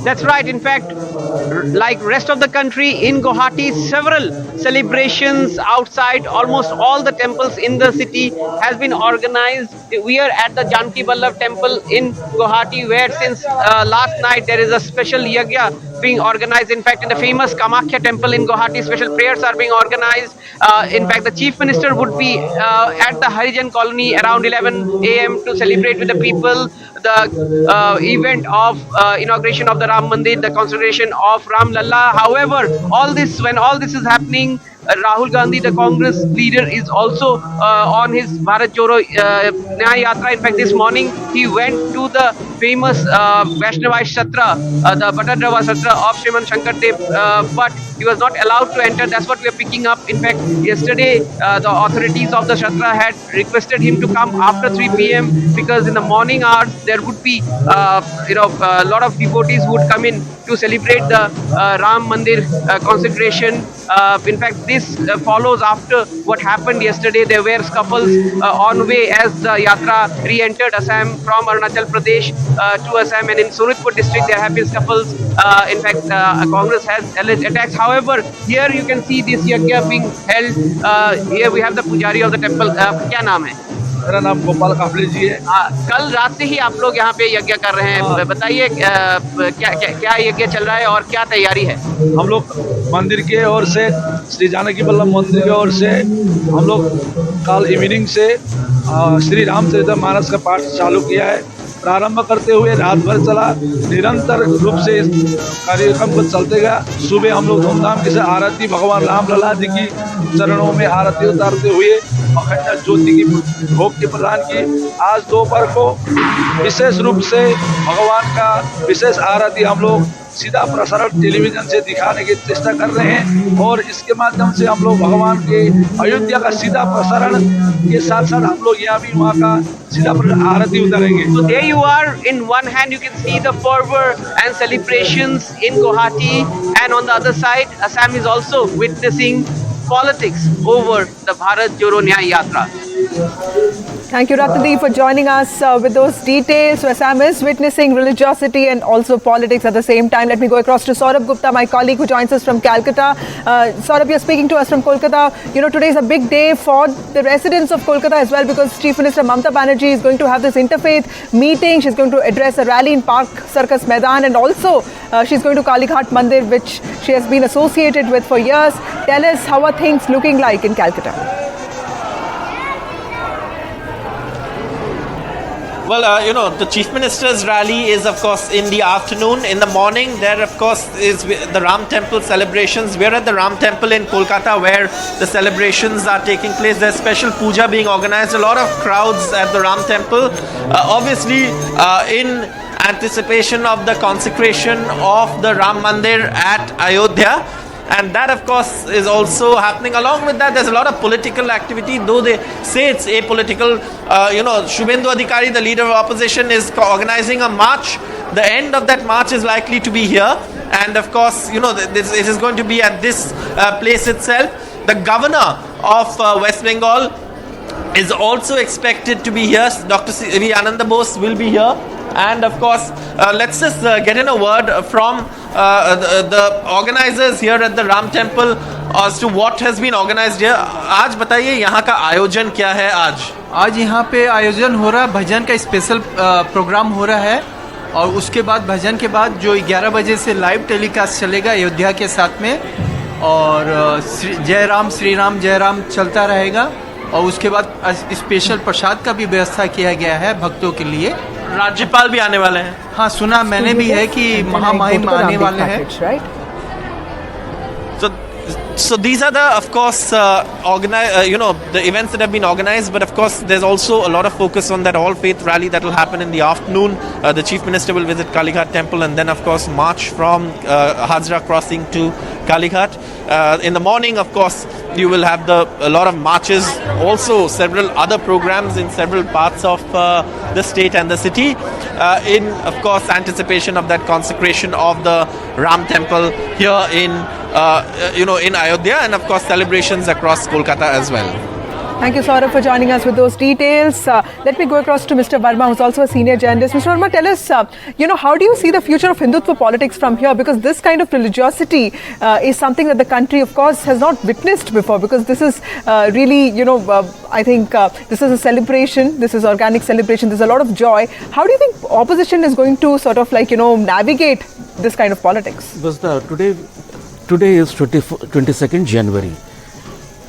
That's right. In fact, like rest of the country, in Guwahati, several celebrations outside almost all the temples in the city has been organized. We are at the Janki Vallabh temple in Guwahati, where since last night there is a special yagya being organized. In fact, in the famous Kamakhya temple in Guwahati, special prayers are being organized. In fact, the Chief Minister would be at the Harijan colony around 11 a.m. to celebrate with the people the event of inauguration of the Ram Mandir, the consecration of Ram Lalla. However, when all this is happening, Rahul Gandhi, the Congress leader, is also on his Bharat Jodo Nyaya Yatra. In fact, this morning he went to the famous Vaishnavite Shatra, the Bhattadrava Shatra of Sriman Shankardev, but he was not allowed to enter. That's what we are picking up. In fact, yesterday the authorities of the Shatra had requested him to come after 3 p.m. because in the morning hours there would be a lot of devotees who would come in to celebrate the Ram Mandir consecration. In fact, this follows after what happened yesterday. There were scuffles on way as the Yatra re-entered Assam from Arunachal Pradesh to Assam, and in Sonitpur district there have been scuffles. In fact, Congress has alleged attacks. However, here you can see this yagya being held. Here we have the pujari of the temple. क्या नाम है? मेरा नाम गोपाल काफले जी है। कल रात से ही आप लोग यहाँ पे यज्ञ कर रहे हैं, बताइए क्या यज्ञ चल रहा है और क्या तैयारी है? हम लोग मंदिर के ओर से, श्री जानकी वल्लभ मंदिर के ओर से हम लोग कल इवनिंग से श्री रामचरितमानस का पाठ चालू किया है। प्रारंभ करते हुए रात भर चला, निरंतर रूप से इस कार्यक्रम को चलते गया। सुबह हम लोग धूमधाम के साथ आरती भगवान राम लला जी की चरणों में आरती उतारते हुए अखंड ज्योति की भोग की प्रदान की। आज दोपहर को विशेष रूप से भगवान का विशेष आरती हम लोग सीधा प्रसारण टेलीविजन से दिखाने की चेष्टा कर रहे हैं, और इसके माध्यम से हम लोग भगवान के अयोध्या का सीधा प्रसारण के साथ साथ हम लोग यहाँ भी वहाँ का सीधा आरती उतारेंगे। So there you are. In one hand you can see the fervor and celebrations in Guwahati, and on the other side Assam is also witnessing politics over the Bharat Jodo Nyaya Yatra. Thank you, Ratnadeep, for joining us with those details. So Assam is witnessing religiosity and also politics at the same time. Let me go across to Saurabh Gupta, my colleague who joins us from Calcutta. Saurabh, you're speaking to us from Kolkata. You know, today is a big day for the residents of Kolkata as well, because Chief Minister Mamata Banerjee is going to have this interfaith meeting. She's going to address a rally in Park Circus Maidan, and also she's going to Kali Ghat Mandir, which she has been associated with for years. Tell us, how are things looking like in Calcutta? Well, the Chief Minister's rally is, of course, in the afternoon. In the morning, there, of course, is the Ram Temple celebrations. We're at the Ram Temple in Kolkata, where the celebrations are taking place. There's special puja being organized. A lot of crowds at the Ram Temple. Obviously, in anticipation of the consecration of the Ram Mandir at Ayodhya. And that, of course, is also happening. Along with that, there's a lot of political activity, though they say it's apolitical. Shubhendu Adhikari, the leader of opposition, is organizing a march. The end of that march is likely to be here. And, of course, it is going to be at this place itself. The governor of West Bengal is also expected to be here. Dr. C.V. Ananda Bose will be here. And of course, let's just get in a word from the organizers here at the Ram Temple as to what has been organized here. आज बताइए यहाँ का आयोजन क्या है आज यहाँ पे आयोजन हो रहा है, भजन का स्पेशल प्रोग्राम हो रहा है, और उसके बाद भजन के बाद जो 11 बजे से लाइव टेलीकास्ट चलेगा अयोध्या के साथ में, और जय राम श्री राम जय राम चलता रहेगा, और उसके बाद स्पेशल प्रसाद का भी व्यवस्था किया गया है भक्तों के लिए। राज्यपाल भी आने वाले हैं। हाँ, सुना मैंने भी है कि महामहिम आने वाले हैं। So these are the, of course, the events that have been organized. But of course, there's also a lot of focus on that all-faith rally that will happen in the afternoon. The Chief Minister will visit Kali Ghat Temple and then, of course, march from Hazra crossing to Kali Ghat. In the morning, of course, you will have a lot of marches. Also, several other programs in several parts of the state and the city. In, of course, anticipation of that consecration of the Ram Temple here in Ayodhya, and of course celebrations across Kolkata as well. Thank you, Saurabh, for joining us with those details. Let me go across to Mr. Verma, who's also a senior journalist. Mr. Verma, tell us, how do you see the future of Hindutva politics from here? Because this kind of religiosity is something that the country, of course, has not witnessed before. Because this is really, I think this is a celebration. This is organic celebration. There's a lot of joy. How do you think opposition is going to sort of navigate this kind of politics? Because today is 22nd January.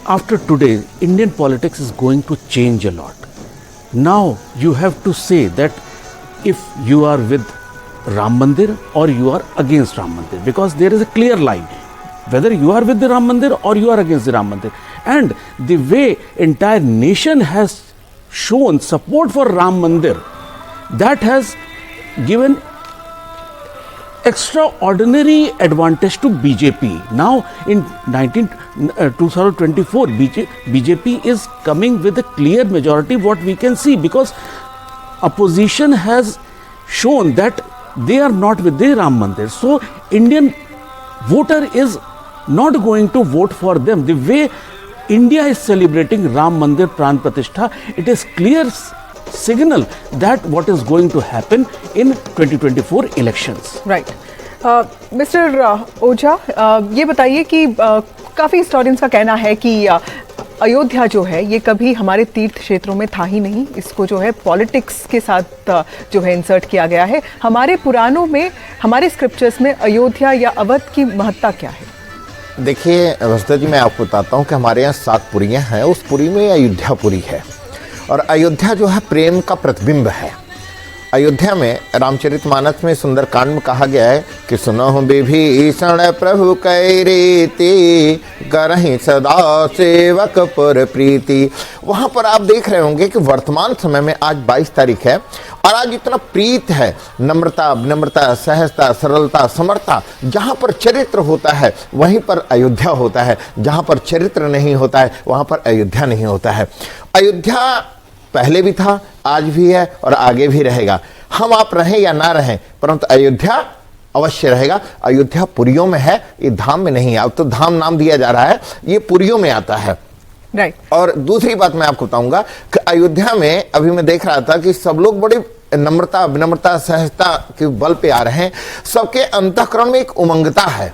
After today, Indian politics is going to change a lot. Now you have to say that if you are with Ram Mandir or you are against Ram Mandir, because there is a clear line whether you are with the Ram Mandir or you are against the Ram Mandir. And the way entire nation has shown support for Ram Mandir, that has given extraordinary advantage to BJP. Now in 2024, BJP is coming with a clear majority, what we can see, because opposition has shown that they are not with the Ram Mandir. So Indian voter is not going to vote for them. The way India is celebrating Ram Mandir Pran Pratishtha, it is clear signal that what is going to happen in 2024 elections. Right. Mr. Oja, ये बताइए कि काफ़ी historians का कहना है कि अयोध्या जो है ये कभी हमारे तीर्थ क्षेत्रों में था ही नहीं, इसको जो है पॉलिटिक्स के साथ जो है इंसर्ट किया गया है। हमारे पुराणों में, हमारे स्क्रिप्चर्स में अयोध्या या अवध की महत्ता क्या है? देखिए वसुधा जी, मैं आपको बताता हूँ कि हमारे यहाँ 7 पुरियाँ हैं, उस पुरी में अयोध्यापुरी है, और अयोध्या जो है प्रेम का प्रतिबिंब है। अयोध्या में रामचरितमानस में सुंदरकांड में कहा गया है कि सुनहु विभीषण प्रभु कै रीति करहि सदा सेवक पर प्रीति। वहाँ पर आप देख रहे होंगे कि वर्तमान समय में आज 22 तारीख है और आज इतना प्रीत है, नम्रता, विनम्रता, सहजता, सरलता, समर्था। जहाँ पर चरित्र होता है वहीं पर अयोध्या होता है, जहाँ पर चरित्र नहीं होता है वहाँ पर अयोध्या नहीं होता है। अयोध्या पहले भी था, आज भी है और आगे भी रहेगा। हम आप रहें या ना रहें, परंतु अयोध्या अवश्य रहेगा। अयोध्या पुरियों में है, ये धाम में नहीं है। अब तो धाम नाम दिया जा रहा है, ये पुरियों में आता है। राइट। और दूसरी बात मैं आपको बताऊंगा कि अयोध्या में अभी मैं देख रहा था कि सब लोग बड़ी नम्रता, विनम्रता, सहजता के बल पे आ रहे हैं। सबके अंतःकरण में एक उमंगता है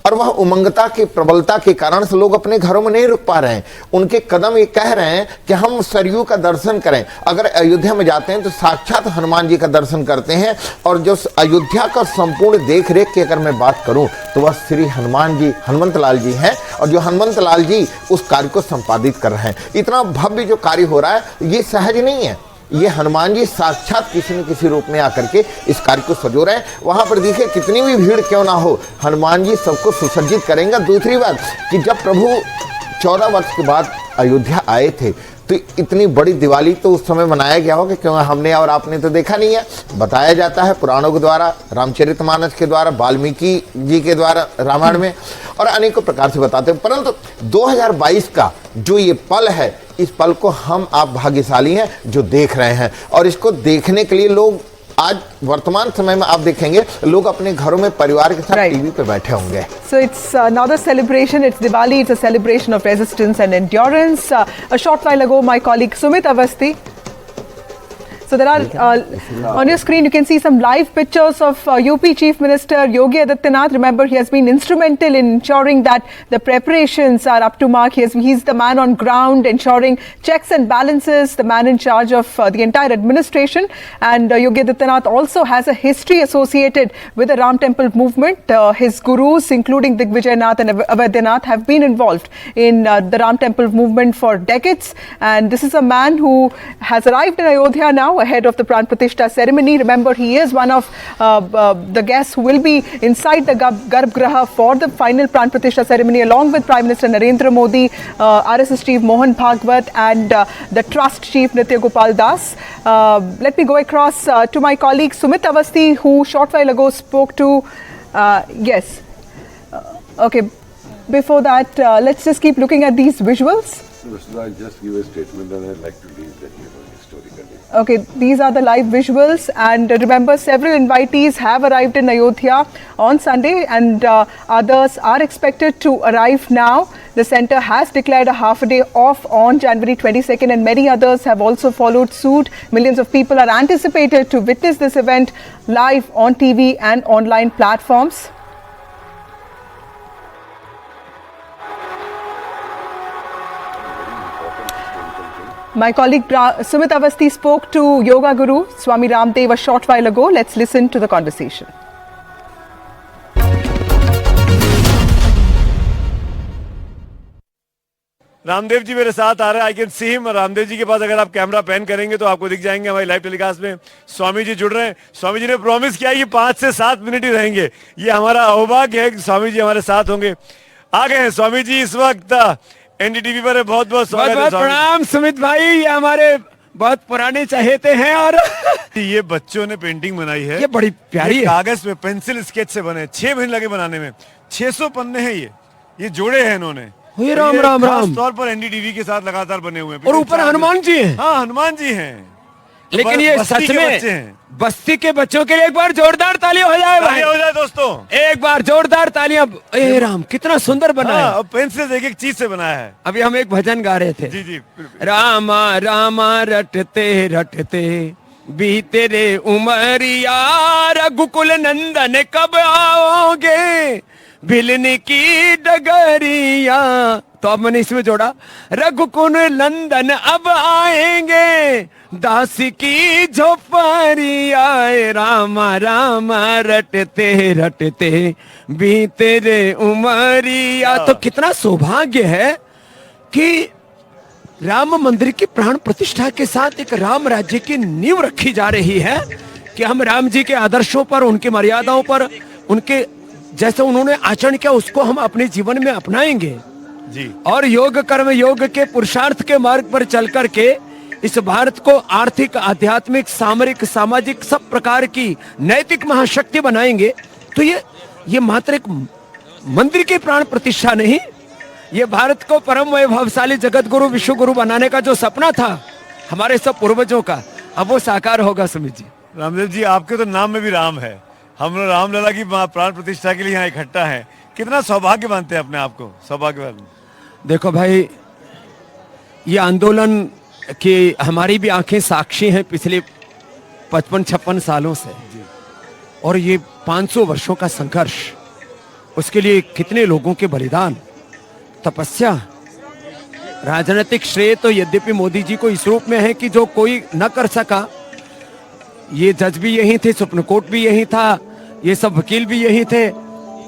और वह उमंगता की प्रबलता के कारण से लोग अपने घरों में नहीं रुक पा रहे हैं। उनके कदम ये कह रहे हैं कि हम सरयू का दर्शन करें। अगर अयोध्या में जाते हैं तो साक्षात हनुमान जी का दर्शन करते हैं। और जो अयोध्या का संपूर्ण देख रेख की अगर मैं बात करूं तो वह श्री हनुमान जी, हनुमंत लाल जी हैं। और जो हनुमंत लाल जी उस कार्य को संपादित कर रहे हैं। इतना भव्य जो कार्य हो रहा है ये सहज नहीं है। ये हनुमान जी साक्षात किसी न किसी रूप में आकर के इस कार्य को सजो रहे हैं। वहां पर देखिए कितनी भी भीड़ क्यों ना हो, हनुमान जी सबको सुसज्जित करेंगे। दूसरी बात कि जब प्रभु 14 वर्ष के बाद अयोध्या आए थे तो इतनी बड़ी दिवाली तो उस समय मनाया गया होगा, क्यों हमने और आपने तो देखा नहीं है। बताया जाता है पुराणों के द्वारा, रामचरितमानस के द्वारा, वाल्मीकि जी के द्वारा रामायण में, और अनेकों प्रकार से बताते हैं। परंतु 2022 का जो ये पल है, इस पल को हम आप भाग्यशाली हैं जो देख रहे हैं। और इसको देखने के लिए लोग आज वर्तमान समय में आप देखेंगे लोग अपने घरों में परिवार के साथ टीवी पे बैठे होंगे। So it's not a celebration, it's Diwali, it's a celebration of resistance and endurance. A short while ago, my colleague Sumit Avasthi. So there are, on your screen, you can see some live pictures of UP Chief Minister Yogi Adityanath. Remember, he has been instrumental in ensuring that the preparations are up to mark. He's the man on ground, ensuring checks and balances, the man in charge of the entire administration. And Yogi Adityanath also has a history associated with the Ram Temple movement. His gurus, including Digvijayanath and Ayodhya, have been involved in the Ram Temple movement for decades. And this is a man who has arrived in Ayodhya now, ahead of the Pran Pratishtha ceremony. Remember, he is one of the guests who will be inside the Garbhagriha for the final Pran Pratishtha ceremony, along with Prime Minister Narendra Modi, RSS Chief Mohan Bhagwat, and the Trust Chief Nitya Gopal Das. Let me go across to my colleague Sumit Avasthi, who short while ago spoke to, yes, okay, before that, let's just keep looking at these visuals. I'll just give a statement and I'd like to leave that historically. Okay, these are the live visuals, and remember, several invitees have arrived in Ayodhya on Sunday, and others are expected to arrive now. The centre has declared a half a day off on January 22nd, and many others have also followed suit. Millions of people are anticipated to witness this event live on TV and online platforms. My colleague Sumit Avasthi spoke to Yoga Guru Swami Ramdev a short while ago. Let's listen to the conversation. Ramdev ji मेरे साथ आ रहे हैं। I can see him. Ramdev ji के पास अगर आप camera pan करेंगे तो आपको दिख जाएंगे हमारी लाइव टेलीकास्ट में। स्वामी जी जुड़ रहे हैं। स्वामी जी ने प्रॉमिस किया कि 5 से 7 मिनट ही रहेंगे। ये हमारा सौभाग्य है कि स्वामी जी हमारे साथ होंगे। आ गए हैं स्वामी जी इस वक्त एनडीटीवी पर। बहुत बहुत स्वागत है। प्रणाम सुमित भाई, ये हमारे बहुत पुराने चहेते हैं। और ये बच्चों ने पेंटिंग बनाई है, ये बड़ी प्यारी है। कागज में पेंसिल स्केच से बने, 6 महीने लगे बनाने में। 600 पन्ने हैं ये जोड़े हैं इन्होंने। राम राम राम। तौर पर एनडीटीवी के साथ लगातार बने हुए हैं। और ऊपर हनुमान जी हैं। हाँ, हनुमान जी हैं। लेकिन ये सच में बस्ती के बच्चों के लिए एक बार जोरदार तालियां हो जाए भाई। हो जाए दोस्तों, एक बार जोरदार तालियां। ए राम, कितना सुंदर बना है। और पेंसिल एक एक चीज से बनाया है। अभी हम एक भजन गा रहे थे। जी जी। रामा रामा रटते रटते बीते रे उमरिया, रघुकुल नंदन कब आओगे, भिलने की डगरिया। तो अब मैंने इसमें जोड़ा, रघुकुल नंदन अब आएंगे, दासी की झोपड़िया। रामा रामा रटते रटते बीते रे उमरिया। तो कितना सौभाग्य है कि राम मंदिर की प्राण प्रतिष्ठा के साथ एक राम राज्य की नींव रखी जा रही है कि हम राम जी के आदर्शों पर, उनकी मर्यादाओं पर, उनके जैसे उन्होंने आचरण किया उसको हम अपने जीवन में अपनाएंगे जी। और योग कर्म योग के पुरुषार्थ के मार्ग पर चल करके इस भारत को आर्थिक, आध्यात्मिक, सामरिक, सामाजिक सब प्रकार की नैतिक महाशक्ति बनाएंगे। तो ये मात्र एक मंदिर की प्राण प्रतिष्ठा नहीं, ये भारत को परम वैभवशाली जगत गुरु, विश्व गुरु बनाने का जो सपना था हमारे सब पूर्वजों का, अब वो साकार होगा। सुमित जी, रामदेव जी, आपके तो नाम में भी राम है। हम लोग रामलला की प्राण प्रतिष्ठा के लिए यहाँ इकट्ठा है। कितना सौभाग्य मानते हैं अपने आप को? सौभाग्यवान। देखो भाई, ये आंदोलन की हमारी भी आंखें साक्षी हैं पिछले 55-56 सालों से, और ये 500 वर्षों का संघर्ष, उसके लिए कितने लोगों के बलिदान, तपस्या। राजनीतिक श्रेय तो यद्यपि मोदी जी को इस रूप में है कि जो कोई न कर सका, ये जज भी यही थे, सुप्रीम कोर्ट भी यही था, ये सब वकील भी यही थे,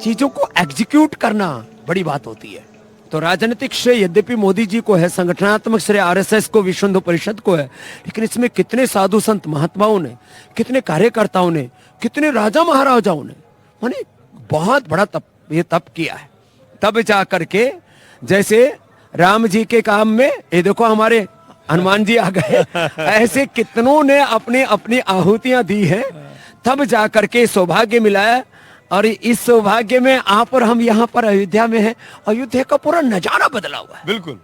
चीजों को एग्जीक्यूट करना बड़ी बात होती है। तो राजनीतिक श्रेय यद्यपि मोदी जी को है, संगठनात्मक श्रेय आरएसएस को, विश्व हिंदू परिषद को है, लेकिन इसमें कितने साधु संत महात्माओं ने, कितने कार्यकर्ताओं ने, कितने राजा महाराजाओं ने माने बहुत बड़ा तप किया है। तब जा करके जैसे राम जी के काम में ये देखो हमारे हनुमान जी आ गए, ऐसे कितनों ने अपनी अपनी आहुतियां दी हैं, तब जा करके सौभाग्य मिला है। और इस सौभाग्य में आप और हम यहाँ पर अयोध्या में हैं, अयोध्या का पूरा नजारा बदला हुआ है। बिल्कुल।